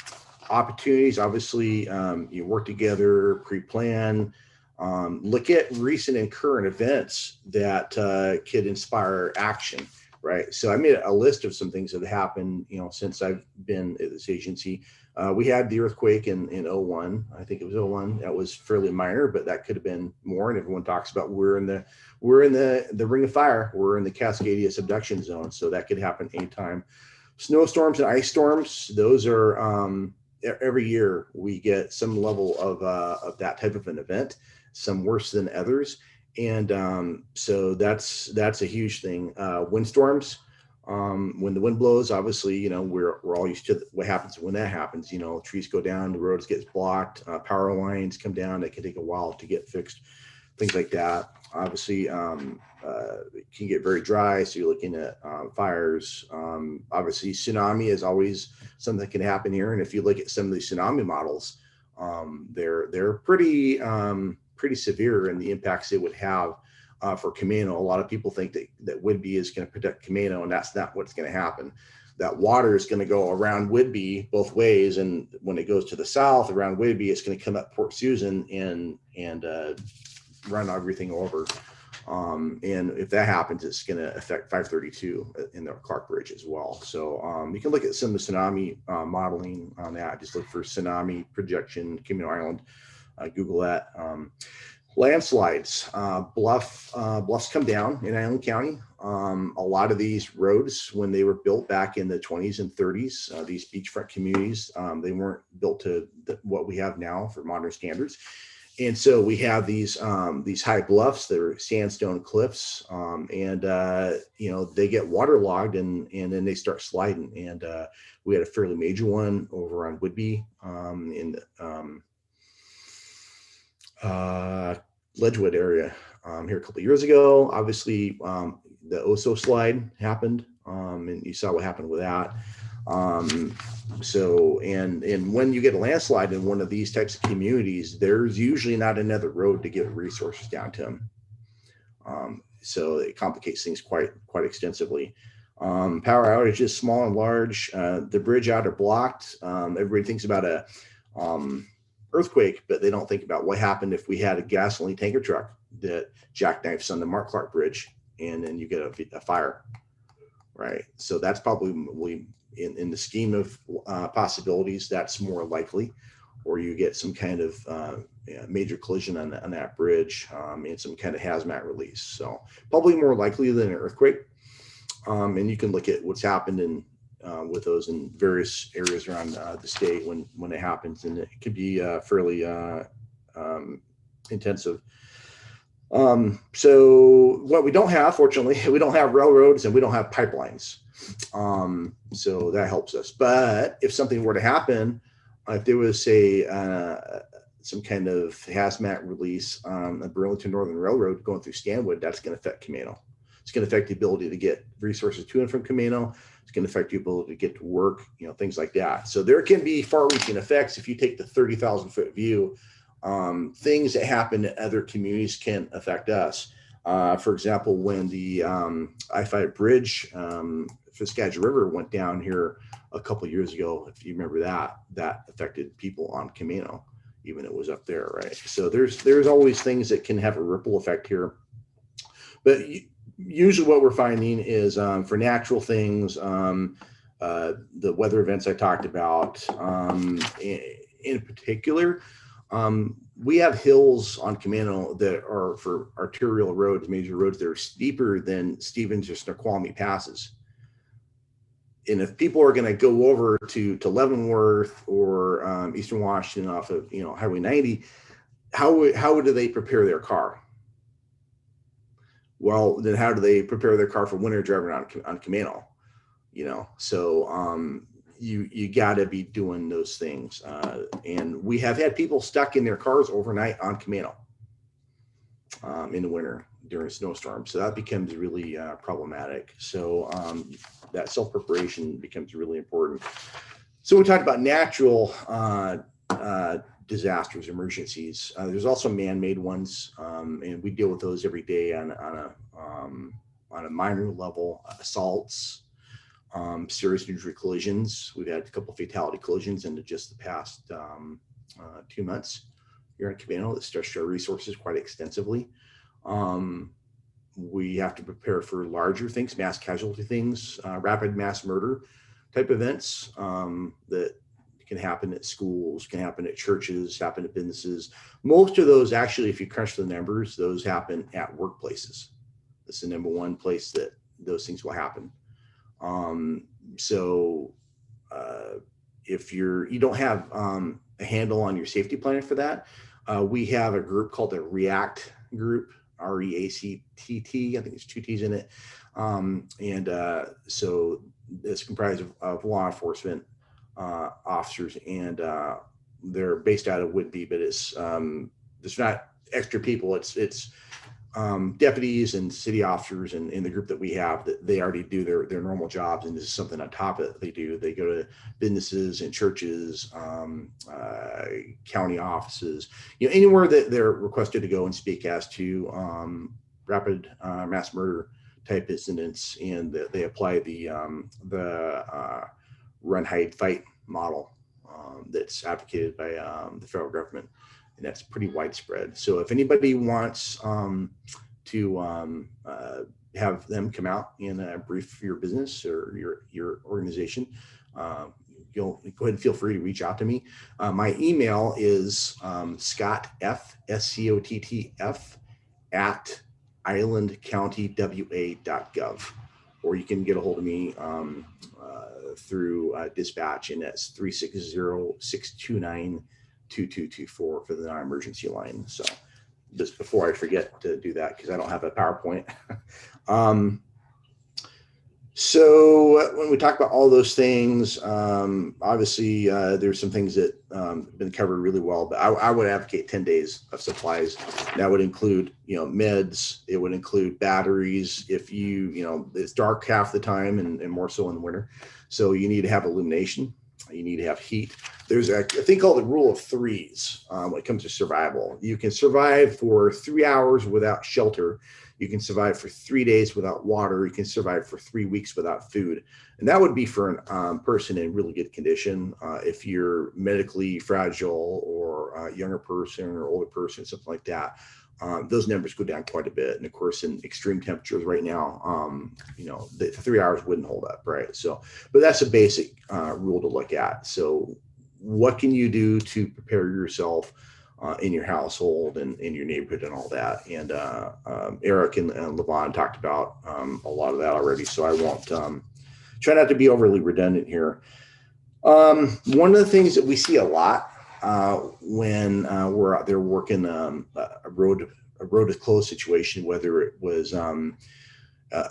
Opportunities, obviously, you work together, pre-plan, look at recent and current events that could inspire action, right? So I made a list of some things that have happened, since I've been at this agency. We had the earthquake in 01. I think it was 01. That was fairly minor, but that could have been more. And everyone talks about we're in the ring of fire. We're in the Cascadia subduction zone, so that could happen anytime. Snowstorms and ice storms, those are every year we get some level of that type of an event, some worse than others. And so that's a huge thing. Windstorms, when the wind blows, obviously, we're all used to what happens when that happens. Trees go down, the roads get blocked, power lines come down. It can take a while to get fixed, things like that. Obviously, it can get very dry, so you're looking at fires. Obviously, tsunami is always something that can happen here. And if you look at some of the tsunami models, they're pretty severe in the impacts it would have for Camano. A lot of people think that Whidbey is going to protect Camano, and that's not what's going to happen. That water is going to go around Whidbey both ways, and when it goes to the south around Whidbey, it's going to come up Port Susan and run everything over. And if that happens, it's going to affect 532 in the Clark Bridge as well. So you can look at some of the tsunami modeling on that. Just look for tsunami projection, Camano Island, Google that. Landslides, bluffs come down in Island County. A lot of these roads, when they were built back in the 20s and 30s, these beachfront communities, they weren't built to what we have now for modern standards. And so we have these high bluffs that are sandstone cliffs, and they get waterlogged and then they start sliding. And we had a fairly major one over on Whidbey in the Ledgewood area here a couple of years ago. Obviously, the Oso slide happened, and you saw what happened with that. So when you get a landslide in one of these types of communities, there's usually not another road to get resources down to them. So it complicates things quite extensively. Power outages, small and large. The bridge out are blocked. Everybody thinks about a earthquake, but they don't think about what happened if we had a gasoline tanker truck that jackknifes on the Mark Clark Bridge, and then you get a fire, right? So that's probably in the scheme of possibilities, that's more likely, or you get some kind of major collision on that bridge and some kind of hazmat release. So probably more likely than an earthquake. And you can look at what's happened with those in various areas around the state when it happens, and it can be fairly intensive. So what we don't have, fortunately, we don't have railroads and we don't have pipelines. So that helps us. But if something were to happen, if there was some kind of hazmat release on the Burlington Northern Railroad going through Stanwood, that's going to affect Camano. It's going to affect the ability to get resources to and from Camano. It's going to affect the ability to get to work, things like that. So there can be far-reaching effects if you take the 30,000-foot view. Things that happen in other communities can affect us. For example, when the I-5 bridge, Fiscagea River went down here a couple of years ago, if you remember that affected people on Camano, even it was up there, right? So there's always things that can have a ripple effect here. But usually what we're finding is for natural things, the weather events I talked about, in particular, we have hills on Commando that are for arterial roads, major roads that are steeper than Stevens or Snoqualmie passes. And if people are going to go over to Leavenworth or Eastern Washington off of Highway 90, how do they prepare their car? Well, then how do they prepare their car for winter driving on Camano? So you got to be doing those things. And we have had people stuck in their cars overnight on Camano in the winter during a snowstorm. So that becomes really problematic. So that self-preparation becomes really important. So we talked about natural disasters, emergencies. There's also man-made ones, and we deal with those every day on a minor level. Assaults, serious injury collisions. We've had a couple of fatality collisions in just the past 2 months here in Camano that stretched our resources quite extensively. We have to prepare for larger things, mass casualty things, rapid mass murder type events that can happen at schools, can happen at churches, happen at businesses. Most of those, actually, if you crunch the numbers, those happen at workplaces. That's the number one place that those things will happen. So if you don't have a handle on your safety plan for that, we have a group called the REACT group, REACTT. I think there's 2 T's in it. So it's comprised of law enforcement officers, and they're based out of Whidbey, but there's not extra people. It's deputies and city officers in the group that we have, that they already do their normal jobs, and this is something on top of it they do. They go to businesses and churches, county offices, anywhere that they're requested to go and speak as to rapid mass murder type incidents, and they apply the run, hide, fight model that's advocated by the federal government. And that's pretty widespread. So if anybody wants to have them come out and brief your business or your organization, go ahead and feel free to reach out to me. My email is Scott F, SCOTTF at islandcountywa.gov, or you can get a hold of me through dispatch, and that's 360-629-2224 for the non-emergency line. So just before I forget to do that, because I don't have a PowerPoint. So when we talk about all those things, obviously there's some things that have been covered really well, but I would advocate 10 days of supplies. That would include, meds. It would include batteries. If it's dark half the time and more so in the winter. So you need to have illumination. You need to have heat. There's a thing called the rule of threes when it comes to survival. You can survive for 3 hours without shelter. You can survive for 3 days without water. You can survive for 3 weeks without food. And that would be for a person in really good condition. If you're medically fragile or a younger person or older person, something like that, those numbers go down quite a bit. And of course, in extreme temperatures right now, the 3 hours wouldn't hold up, right? So, but that's a basic rule to look at. So what can you do to prepare yourself in your household and in your neighborhood and all that? And Eric and Levon talked about a lot of that already, so I won't try not to be overly redundant here. One of the things that we see a lot when we're out there working a road is closed situation, whether it was a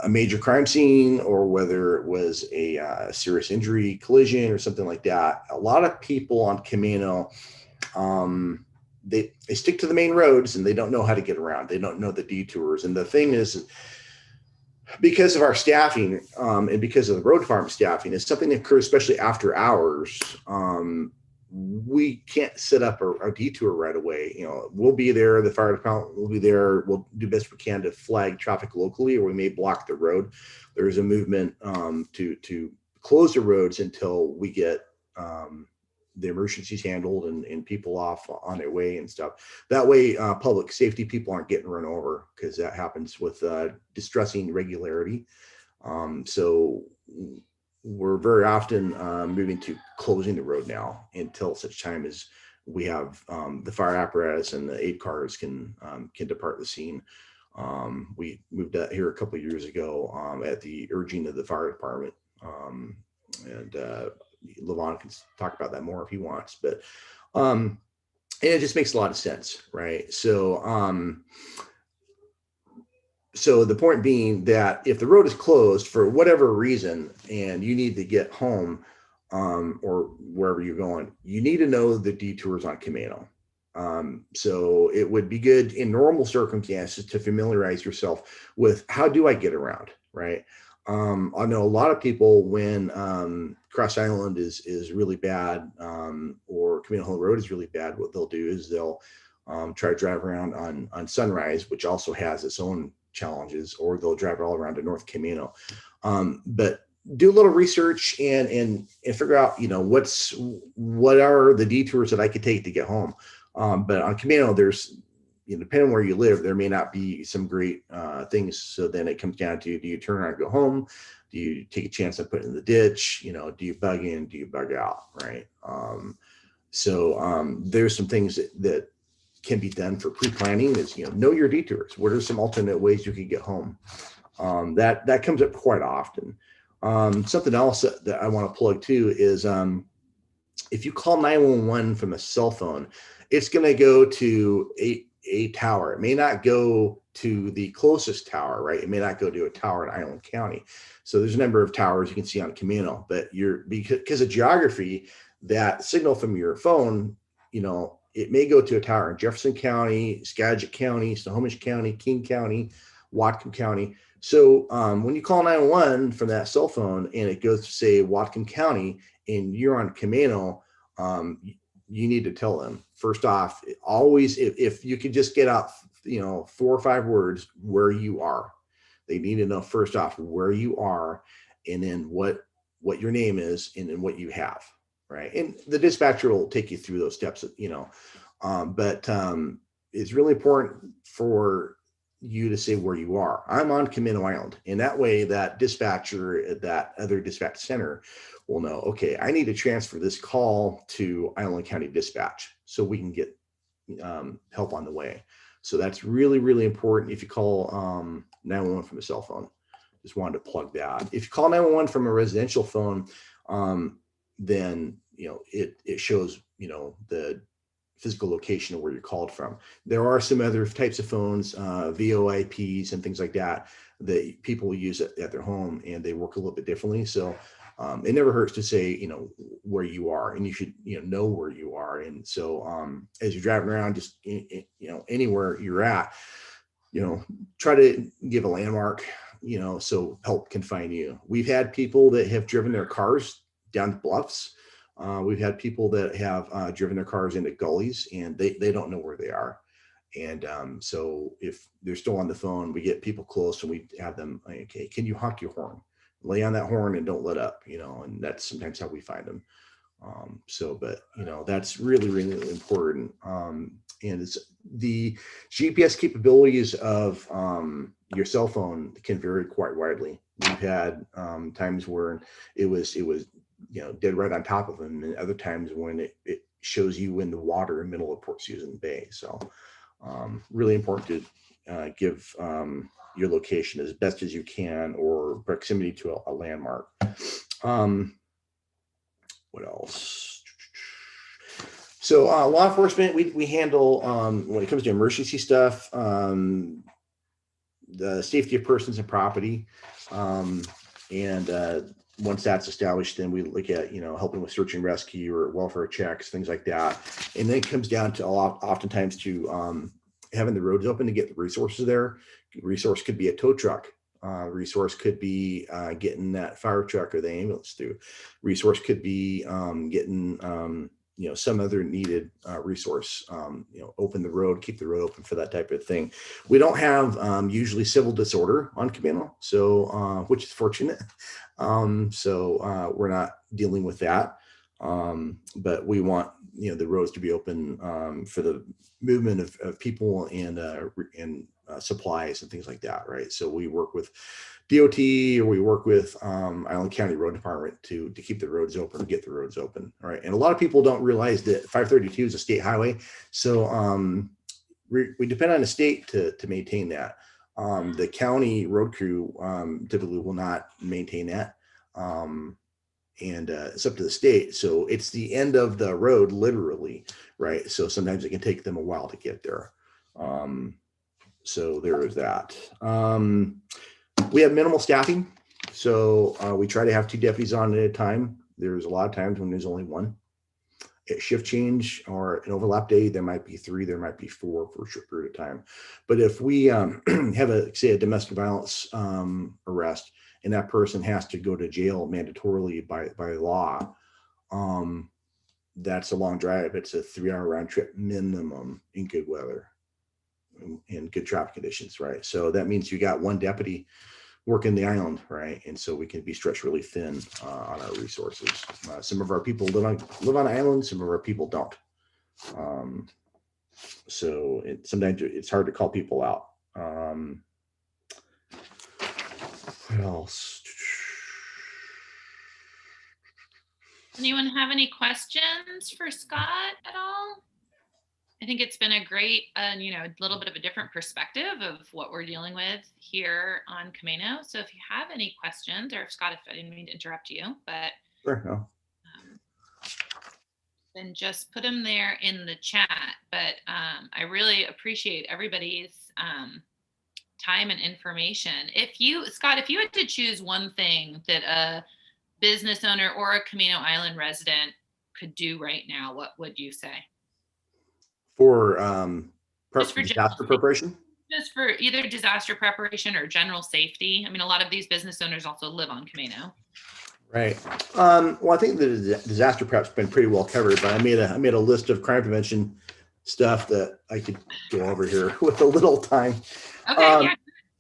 major crime scene or whether it was a serious injury collision or something like that, a lot of people on Camano, they stick to the main roads and they don't know how to get around. They don't know the detours. And the thing is, because of our staffing and because of the road department staffing, it's something that occurs especially after hours. We can't set up a detour right away. We'll be there. The fire department will be there. We'll do best we can to flag traffic locally, or we may block the road. There's a movement to close the roads until we get the emergencies handled and people off on their way and stuff. That way, public safety people aren't getting run over, because that happens with distressing regularity. So we're very often moving to closing the road now until such time as we have the fire apparatus and the aid cars can depart the scene. We moved out here a couple of years ago at the urging of the fire department, and Levon can talk about that more if he wants, but and it just makes a lot of sense, right? So the point being that if the road is closed for whatever reason and you need to get home or wherever you're going, you need to know the detours on Camano. So it would be good in normal circumstances to familiarize yourself with, how do I get around, right? I know a lot of people, when Cross Island is really bad, or Camano Hill Road is really bad, what they'll do is they'll try to drive around on Sunrise, which also has its own challenges, or they'll drive all around to North Camano. But do a little research and figure out, what are the detours that I could take to get home. But on Camano, there's, depending on where you live, there may not be some great things. So then it comes down to, do you turn around and go home? Do you take a chance of putting in the ditch? Do you bug in? Do you bug out? Right. So there's some things that can be done for pre-planning. Is, know your detours. What are some alternate ways you can get home? That comes up quite often. Something else that I want to plug too is if you call 911 from a cell phone, it's going to go to a tower. It may not go to the closest tower, right? It may not go to a tower in Island County. So there's a number of towers you can see on Camano, but because of geography, that signal from your phone, it may go to a tower in Jefferson County, Skagit County, Snohomish County, King County, Whatcom County. So when you call 911 from that cell phone and it goes to, say, Whatcom County, and you're on Camano, you need to tell them, first off, always, if you could just get out, 4 or 5 words where you are. They need to know, first off, where you are, and then what your name is, and then what you have, right? And the dispatcher will take you through those steps, but it's really important for you to say where you are. I'm on Camano Island, and that way that dispatcher at that other dispatch center will know, okay, I need to transfer this call to Island County Dispatch so we can get help on the way. So that's really, really important. If you call 911 from a cell phone, just wanted to plug that. If you call 911 from a residential phone, then it shows the physical location of where you're called from. There are some other types of phones, VoIPs and things like that people use at their home, and they work a little bit differently. So it never hurts to say, where you are, and you should, know where you are. And so as you're driving around, just, anywhere you're at, try to give a landmark, so help can find you. We've had people that have driven their cars down the bluffs. We've had people that have driven their cars into gullies, and they don't know where they are. And so if they're still on the phone, we get people close and we have them, okay, can you honk your horn? Lay on that horn and don't let up, and that's sometimes how we find them. But that's really, really important. And it's the GPS capabilities of your cell phone can vary quite widely. We've had times where it was dead right on top of them, and other times when it shows you in the water in the middle of Port Susan Bay. So really important to give your location as best as you can, or proximity to a landmark. What else? So law enforcement, we handle, when it comes to emergency stuff, the safety of persons and property. Once that's established, then we look at, helping with search and rescue or welfare checks, things like that. And then it comes down to oftentimes to having the roads open to get the resources there. Resource could be a tow truck. Resource could be getting that fire truck or the ambulance through. Resource could be getting, some other needed resource, open the road, keep the road open for that type of thing. We don't have usually civil disorder on Camano, so which is fortunate. So we're not dealing with that. But we want, the roads to be open for the movement of people and supplies and things like that, right? So we work with DOT, or we work with Island County Road Department to keep the roads open, get the roads open, right? And a lot of people don't realize that 532 is a state highway, so we depend on the state to maintain that. The county road crew typically will not maintain that. And it's up to the state. So it's the end of the road, literally, right? So sometimes it can take them a while to get there. So there is that. We have minimal staffing. So we try to have 2 deputies on at a time. There's a lot of times when there's only 1. At shift change or an overlap day, there might be 3, there might be 4 for a short period of time. But if we have say a domestic violence arrest, and that person has to go to jail mandatorily by law, that's a long drive. It's a 3-hour round trip minimum in good weather and good traffic conditions, right? So that means you got 1 deputy working the island, right? And so we can be stretched really thin on our resources. Some of our people live on islands, some of our people don't. So sometimes it's hard to call people out. What else? Anyone have any questions for Scott at all? I think it's been a great, a little bit of a different perspective of what we're dealing with here on Camano. So if you have any questions, or if Scott, if I didn't mean to interrupt you, but Sure, no. Then just put them there in the chat. But I really appreciate everybody's time and information. Scott, if you had to choose one thing that a business owner or a Camano Island resident could do right now, what would you say? For for disaster preparation? Just for either disaster preparation or general safety. I mean, a lot of these business owners also live on Camano. Right. Well, I think the disaster prep's been pretty well covered, but I made a list of crime prevention stuff that I could go over here with a little time. Okay. Yeah.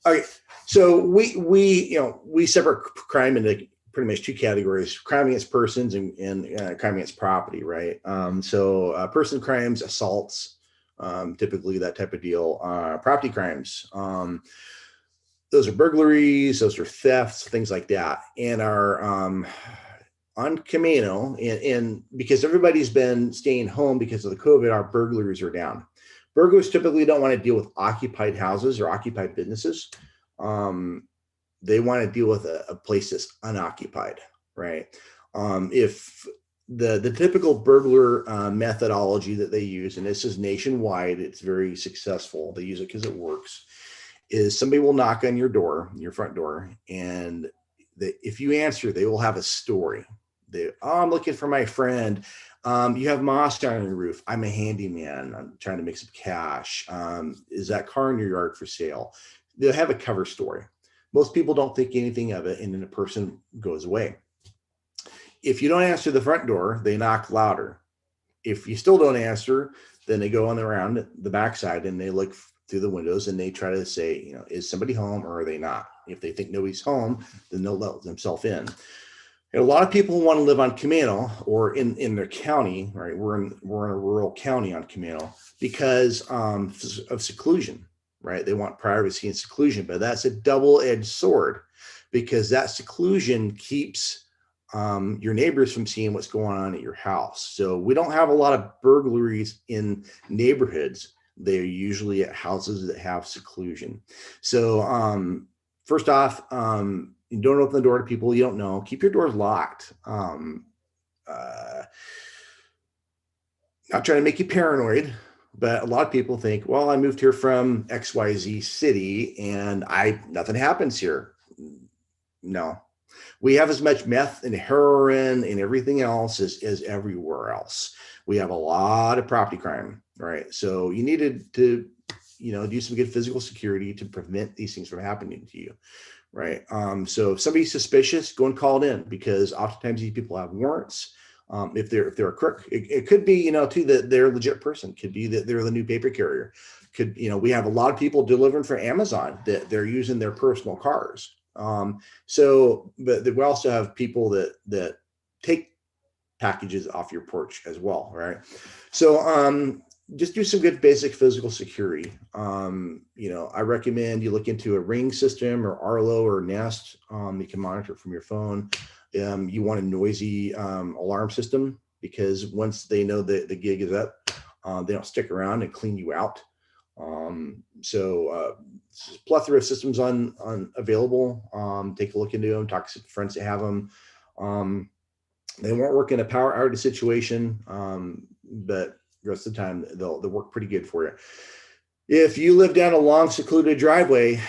Okay. So we separate crime into pretty much 2 categories: crime against persons and crime against property, right? So person crimes, assaults, typically that type of deal. Property crimes. Those are burglaries, those are thefts, things like that. And our on Camano, and because everybody's been staying home because of the COVID, our burglaries are down. Burglars typically don't want to deal with occupied houses or occupied businesses. They want to deal with a place that's unoccupied, right? If the typical burglar methodology that they use, and this is nationwide, it's very successful. They use it because it works. Is somebody will knock on your door, your front door, and if you answer, they will have a story. I'm looking for my friend. You have moss on your roof. I'm a handyman. I'm trying to make some cash. Is that car in your yard for sale? They'll have a cover story. Most people don't think anything of it, and then the person goes away. If you don't answer the front door, they knock louder. If you still don't answer, then they go on around the backside and they look through the windows and they try to say, is somebody home or are they not? If they think nobody's home, then they'll let themselves in. And a lot of people want to live on Camano or in their county, right? We're in a rural county on Camano because of seclusion, right? They want privacy and seclusion, but that's a double-edged sword because that seclusion keeps your neighbors from seeing what's going on at your house. So we don't have a lot of burglaries in neighborhoods. They're usually at houses that have seclusion. So first off, you don't open the door to people you don't know. Keep your doors locked. Not trying to make you paranoid, but a lot of people think, well, I moved here from XYZ city and nothing happens here. No. We have as much meth and heroin and everything else as everywhere else. We have a lot of property crime, right? So you needed to, do some good physical security to prevent these things from happening to you, right? So if somebody's suspicious, go and call it in because oftentimes these people have warrants. If they're a crook, it could be, too, that they're a legit person. Could be that they're the new paper carrier. We have a lot of people delivering for Amazon that they're using their personal cars. But we also have people that take packages off your porch as well, right? So just do some good basic physical security. I recommend you look into a Ring system or Arlo or Nest. You can monitor from your phone. You want a noisy alarm system because once they know that the gig is up, they don't stick around and clean you out. Plethora of systems on available. Take a look into them, talk to friends that have them. They won't work in a power outage situation, but the rest of the time they'll work pretty good for you. If you live down a long secluded driveway,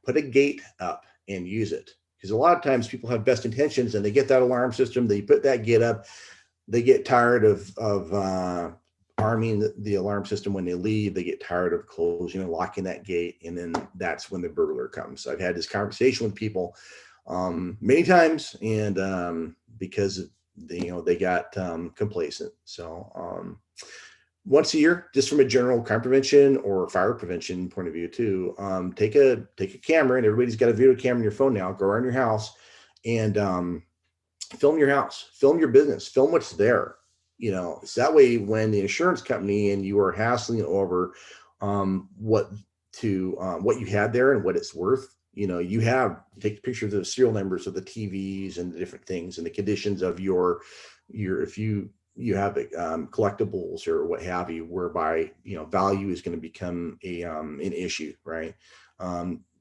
put a gate up and use it. Because a lot of times people have best intentions and they get that alarm system, they put that gate up, they get tired of arming the alarm system when they leave, they get tired of closing and locking that gate, and then that's when the burglar comes. I've had this conversation with people many times, and because they got complacent. So once a year, just from a general crime prevention or fire prevention point of view too, take a camera, and everybody's got a video camera in your phone now. Go around your house and film your house, film your business, film what's there. So that way when the insurance company and you are hassling over what you had there and what it's worth, you take pictures of the serial numbers of the TVs and the different things and the conditions of your if you have collectibles or what have you, whereby value is going to become an issue, right?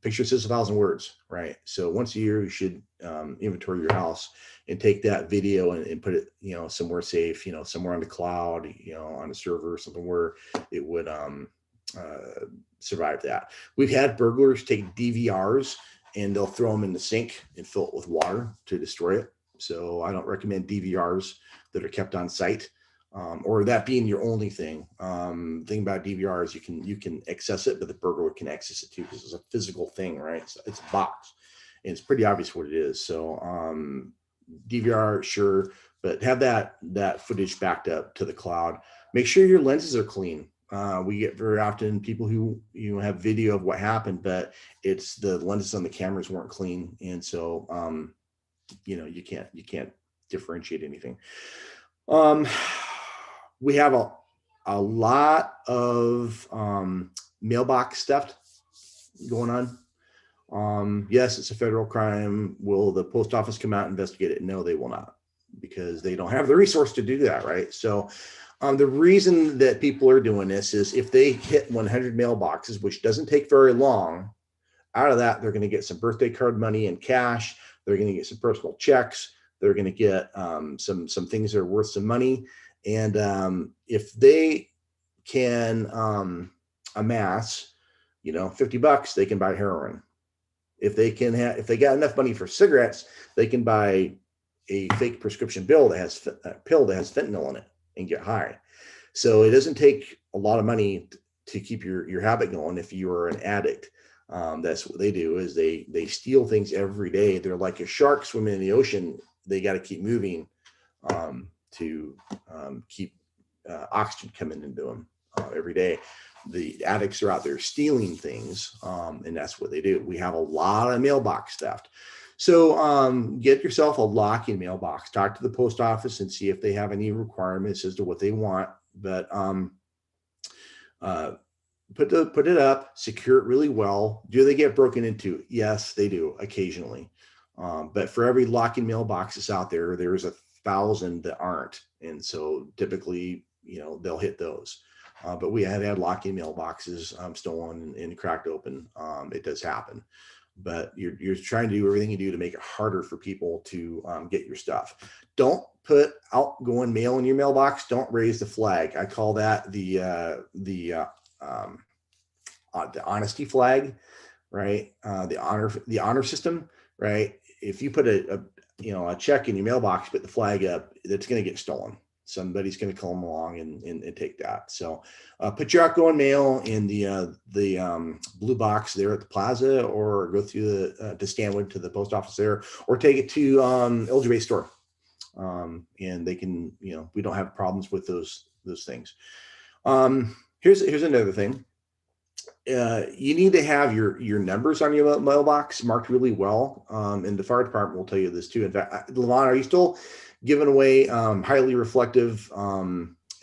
Picture says 1,000 words, right? So once a year you should inventory your house and take that video and put it somewhere safe, somewhere on the cloud, on a server or something where it would survive that. We've had burglars take DVRs and they'll throw them in the sink and fill it with water to destroy it. So I don't recommend DVRs that are kept on site, or that being your only thing. Thing about DVRs, you can access it, but the burglar can access it too because it's a physical thing, right? It's a box, and it's pretty obvious what it is. So DVR, sure, but have that footage backed up to the cloud. Make sure your lenses are clean. We get very often people who have video of what happened, but it's the lenses on the cameras weren't clean, and so you can't differentiate anything. We have a lot of mailbox theft going on. Yes, it's a federal crime. Will the post office come out and investigate it? No, they will not, because they don't have the resource to do that, right? So the reason that people are doing this is if they hit 100 mailboxes, which doesn't take very long, out of that, they're going to get some birthday card money in cash. They're going to get some personal checks. They're going to get some things that are worth some money. And if they can amass, $50, they can buy heroin. If they got enough money for cigarettes, they can buy a fake prescription pill that has fentanyl in it and get high. So it doesn't take a lot of money to keep your habit going. If you are an addict, that's what they do, is they steal things every day. They're like a shark swimming in the ocean. They got to keep moving to keep oxygen coming into them every day. The addicts are out there stealing things, and that's what they do. We have a lot of mailbox theft. So get yourself a locking mailbox. Talk to the post office and see if they have any requirements as to what they want. But put it up, secure it really well. Do they get broken into? Yes, they do occasionally. But for every locking mailbox that's out there, there's 1,000 that aren't. And so typically, they'll hit those. But we have had locking mailboxes stolen and cracked open. It does happen. But you're trying to do everything you do to make it harder for people to get your stuff. Don't put outgoing mail in your mailbox. Don't raise the flag. I call that the honesty flag, right? The honor system, right? If you put a check in your mailbox, put the flag up, that's going to get stolen. Somebody's going to come along and take that. So put your outgoing mail in the blue box there at the plaza, or go through to Stanwood to the post office there, or take it to LJ store. And they can, we don't have problems with those things. Here's another thing. You need to have your numbers on your mailbox marked really well. And the fire department will tell you this too. In fact, Levon, are you still giving away highly reflective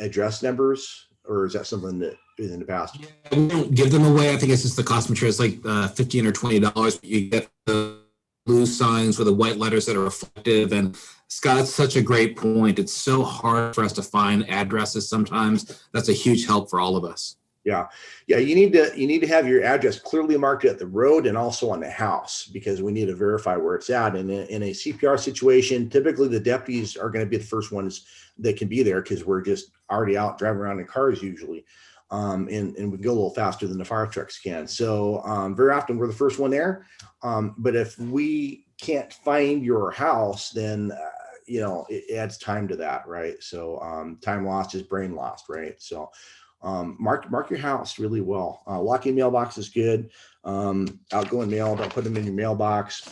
address numbers, or is that something that is in the past? Yeah, we don't give them away. I think it's just the cost material. It's like $15 or $20. You get the blue signs with the white letters that are reflective. And Scott's such a great point. It's so hard for us to find addresses sometimes. That's a huge help for all of us. Yeah. You need to have your address clearly marked at the road and also on the house, because we need to verify where it's at. And in a CPR situation, typically the deputies are going to be the first ones that can be there, because we're just already out driving around in cars usually, and we go a little faster than the fire trucks can. So very often we're the first one there. But if we can't find your house, then it adds time to that, right? So time lost is brain lost, right? So mark your house really well. Locking mailbox is good. Outgoing mail, don't put them in your mailbox.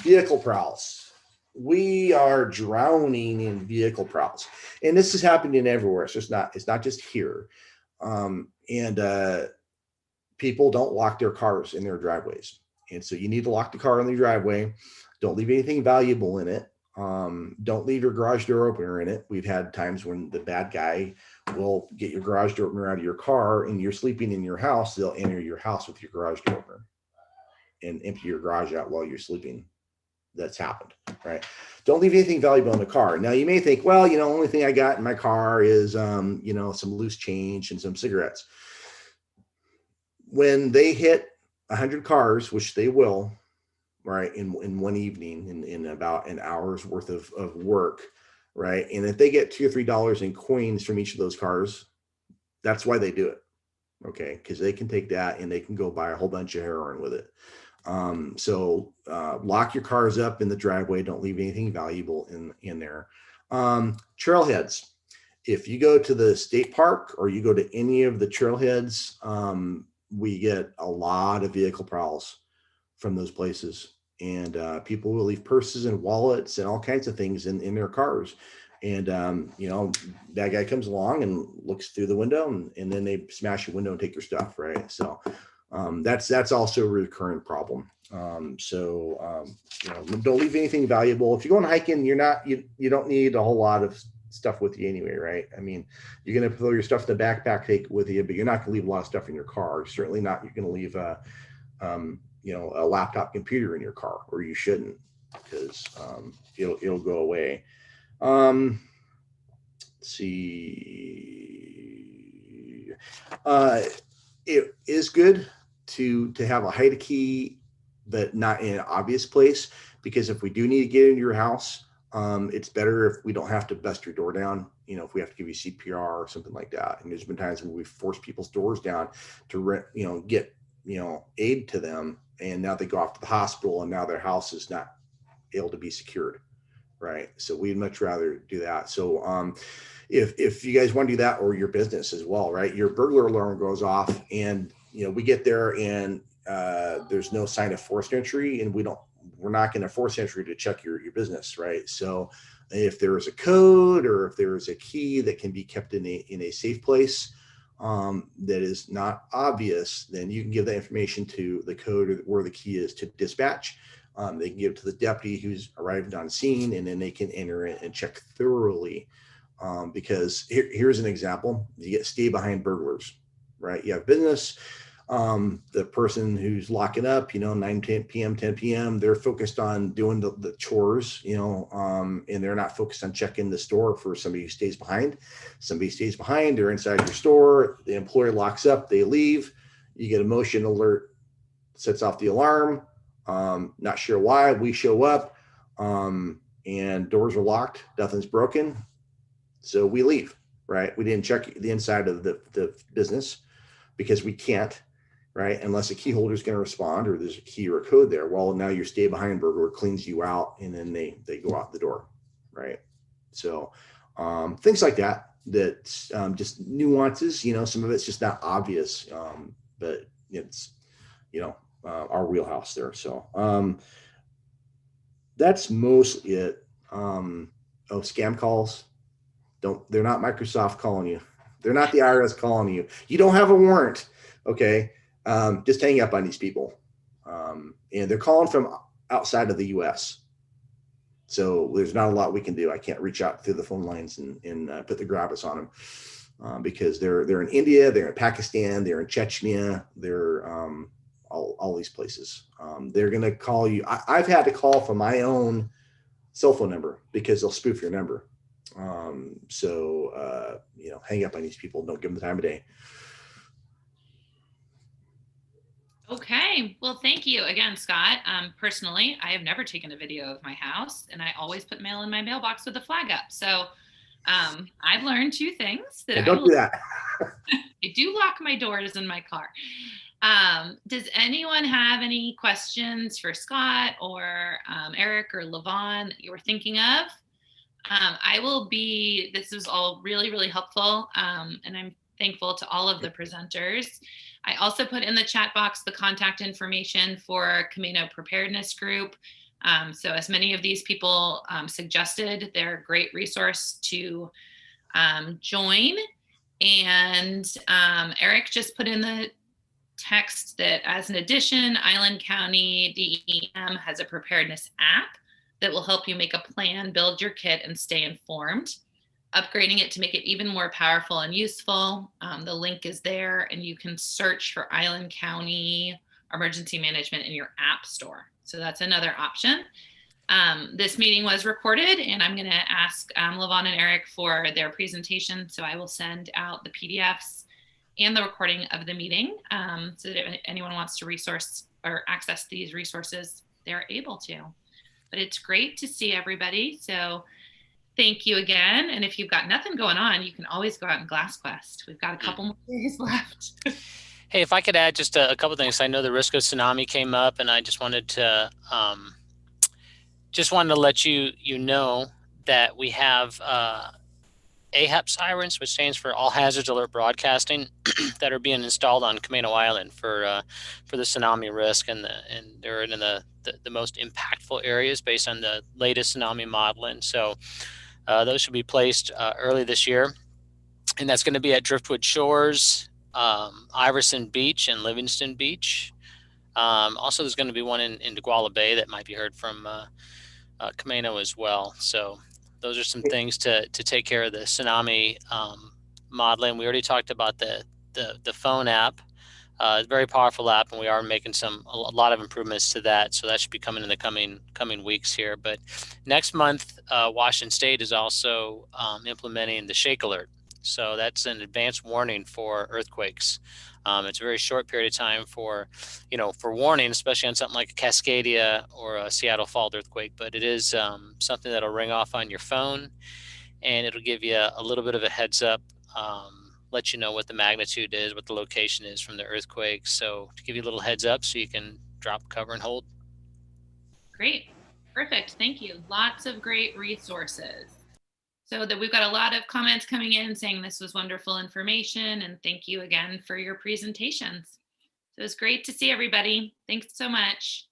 Vehicle prowls. We are drowning in vehicle prowls, and this is happening everywhere. So it's not just here. And people don't lock their cars in their driveways, and so you need to lock the car in the driveway. Don't leave anything valuable in it. Don't leave your garage door opener in it. We've had times when the bad guy will get your garage door opener out of your car, and you're sleeping in your house. They'll enter your house with your garage door opener and empty your garage out while you're sleeping. That's happened, right? Don't leave anything valuable in the car. Now you may think, well, only thing I got in my car is, some loose change and some cigarettes. When they hit 100 cars, which they will, right, in one evening, in about an hour's worth of work, right? And if they get $2 or $3 in coins from each of those cars, that's why they do it, okay? Because they can take that and they can go buy a whole bunch of heroin with it. So lock your cars up in the driveway. Don't leave anything valuable in there. Trailheads. If you go to the state park or you go to any of the trailheads, we get a lot of vehicle prowls from those places, and people will leave purses and wallets and all kinds of things in their cars. And that guy comes along and looks through the window, and then they smash your window and take your stuff, right? So that's also a recurrent problem. Don't leave anything valuable. If you're going hiking, you don't need a whole lot of stuff with you anyway, right? I mean, you're going to throw your stuff in the backpack, take it with you, but you're not going to leave a lot of stuff in your car. Certainly not. You're going to leave a laptop computer in your car, or you shouldn't, because it'll go away. Let's see. It is good to have a hide key, but not in an obvious place, because if we do need to get into your house, it's better if we don't have to bust your door down. If we have to give you CPR or something like that. And there's been times when we force people's doors down to get aid to them, and now they go off to the hospital, and now their house is not able to be secured, right? So we'd much rather do that. So if you guys want to do that, or your business as well, right? Your burglar alarm goes off, and we get there, and there's no sign of forced entry, and we're not going to force entry to check your business, right? So if there is a code, or if there is a key that can be kept in a safe place that is not obvious, then you can give that information to the code, or where the key is, to dispatch. They can give it to the deputy who's arrived on scene, and then they can enter it and check thoroughly. Because here's an example: you get stay behind burglars, right? You have business. The person who's locking up, 9, 10 p.m., 10 p.m., they're focused on doing the chores, and they're not focused on checking the store for somebody who stays behind. Somebody stays behind, they're inside your store, the employer locks up, they leave, you get a motion alert, sets off the alarm. Not sure why, we show up, and doors are locked, nothing's broken. So we leave, right? We didn't check the inside of the business, because we can't, right? Unless a key holder is going to respond, or there's a key or a code there. Well, now your stay behind burglar cleans you out, and then they go out the door, right? So things like that just nuances, some of it's just not obvious, but it's, our wheelhouse there. So that's mostly it. Scam calls. They're not Microsoft calling you. They're not the IRS calling you. You don't have a warrant. Okay. Just hang up on these people. And they're calling from outside of the US. So there's not a lot we can do. I can't reach out through the phone lines and put the gravis on them, because they're in India, they're in Pakistan, they're in Chechnya, they're all these places. They're going to call you. I've had to call from my own cell phone number, because they'll spoof your number. Hang up on these people. Don't give them the time of day. Okay. Well, thank you again, Scott. Personally, I have never taken a video of my house, and I always put mail in my mailbox with a flag up. So I've learned 2 things. Don't do that. I do lock my doors in my car. Does anyone have any questions for Scott or Eric or Levon that you were thinking of? This is all really, really helpful. And I'm thankful to all of the presenters. I also put in the chat box the contact information for Camano Preparedness Group. So as many of these people suggested, they're a great resource to join. And Eric just put in the text that, as an addition, Island County DEM has a preparedness app that will help you make a plan, build your kit, and stay informed. Upgrading it to make it even more powerful and useful. The link is there, and you can search for Island County Emergency Management in your app store. So that's another option. This meeting was recorded, and I'm going to ask Levon and Eric for their presentation. So I will send out the PDFs and the recording of the meeting, so that if anyone wants to resource or access these resources, they're able to. But it's great to see everybody. So thank you again. And if you've got nothing going on, you can always go out and Glass Quest. We've got a couple more days left. Hey, if I could add just a couple things. I know the risk of tsunami came up, and I just wanted to let you know that we have AHAP sirens, which stands for All Hazards Alert Broadcasting, that are being installed on Camano Island for the tsunami risk, and they're in the most impactful areas based on the latest tsunami modeling. So those should be placed early this year, and that's going to be at Driftwood Shores, Iverson Beach, and Livingston Beach. Also, there's going to be one in Deguala Bay that might be heard from Camano as well. So those are some things to take care of the tsunami modeling. We already talked about the phone app. It's a very powerful app, and we are making a lot of improvements to that. So that should be coming in the coming weeks here. But next month, Washington State is also implementing the shake alert. So that's an advanced warning for earthquakes. It's a very short period of time for warning, especially on something like a Cascadia or a Seattle fault earthquake. But it is something that'll ring off on your phone, and it'll give you a little bit of a heads up. Let you know what the magnitude is, what the location is from the earthquake. So to give you a little heads up so you can drop, cover, and hold. Great. Perfect. Thank you. Lots of great resources. So that we've got a lot of comments coming in saying this was wonderful information, and thank you again for your presentations. So it's great to see everybody. Thanks so much.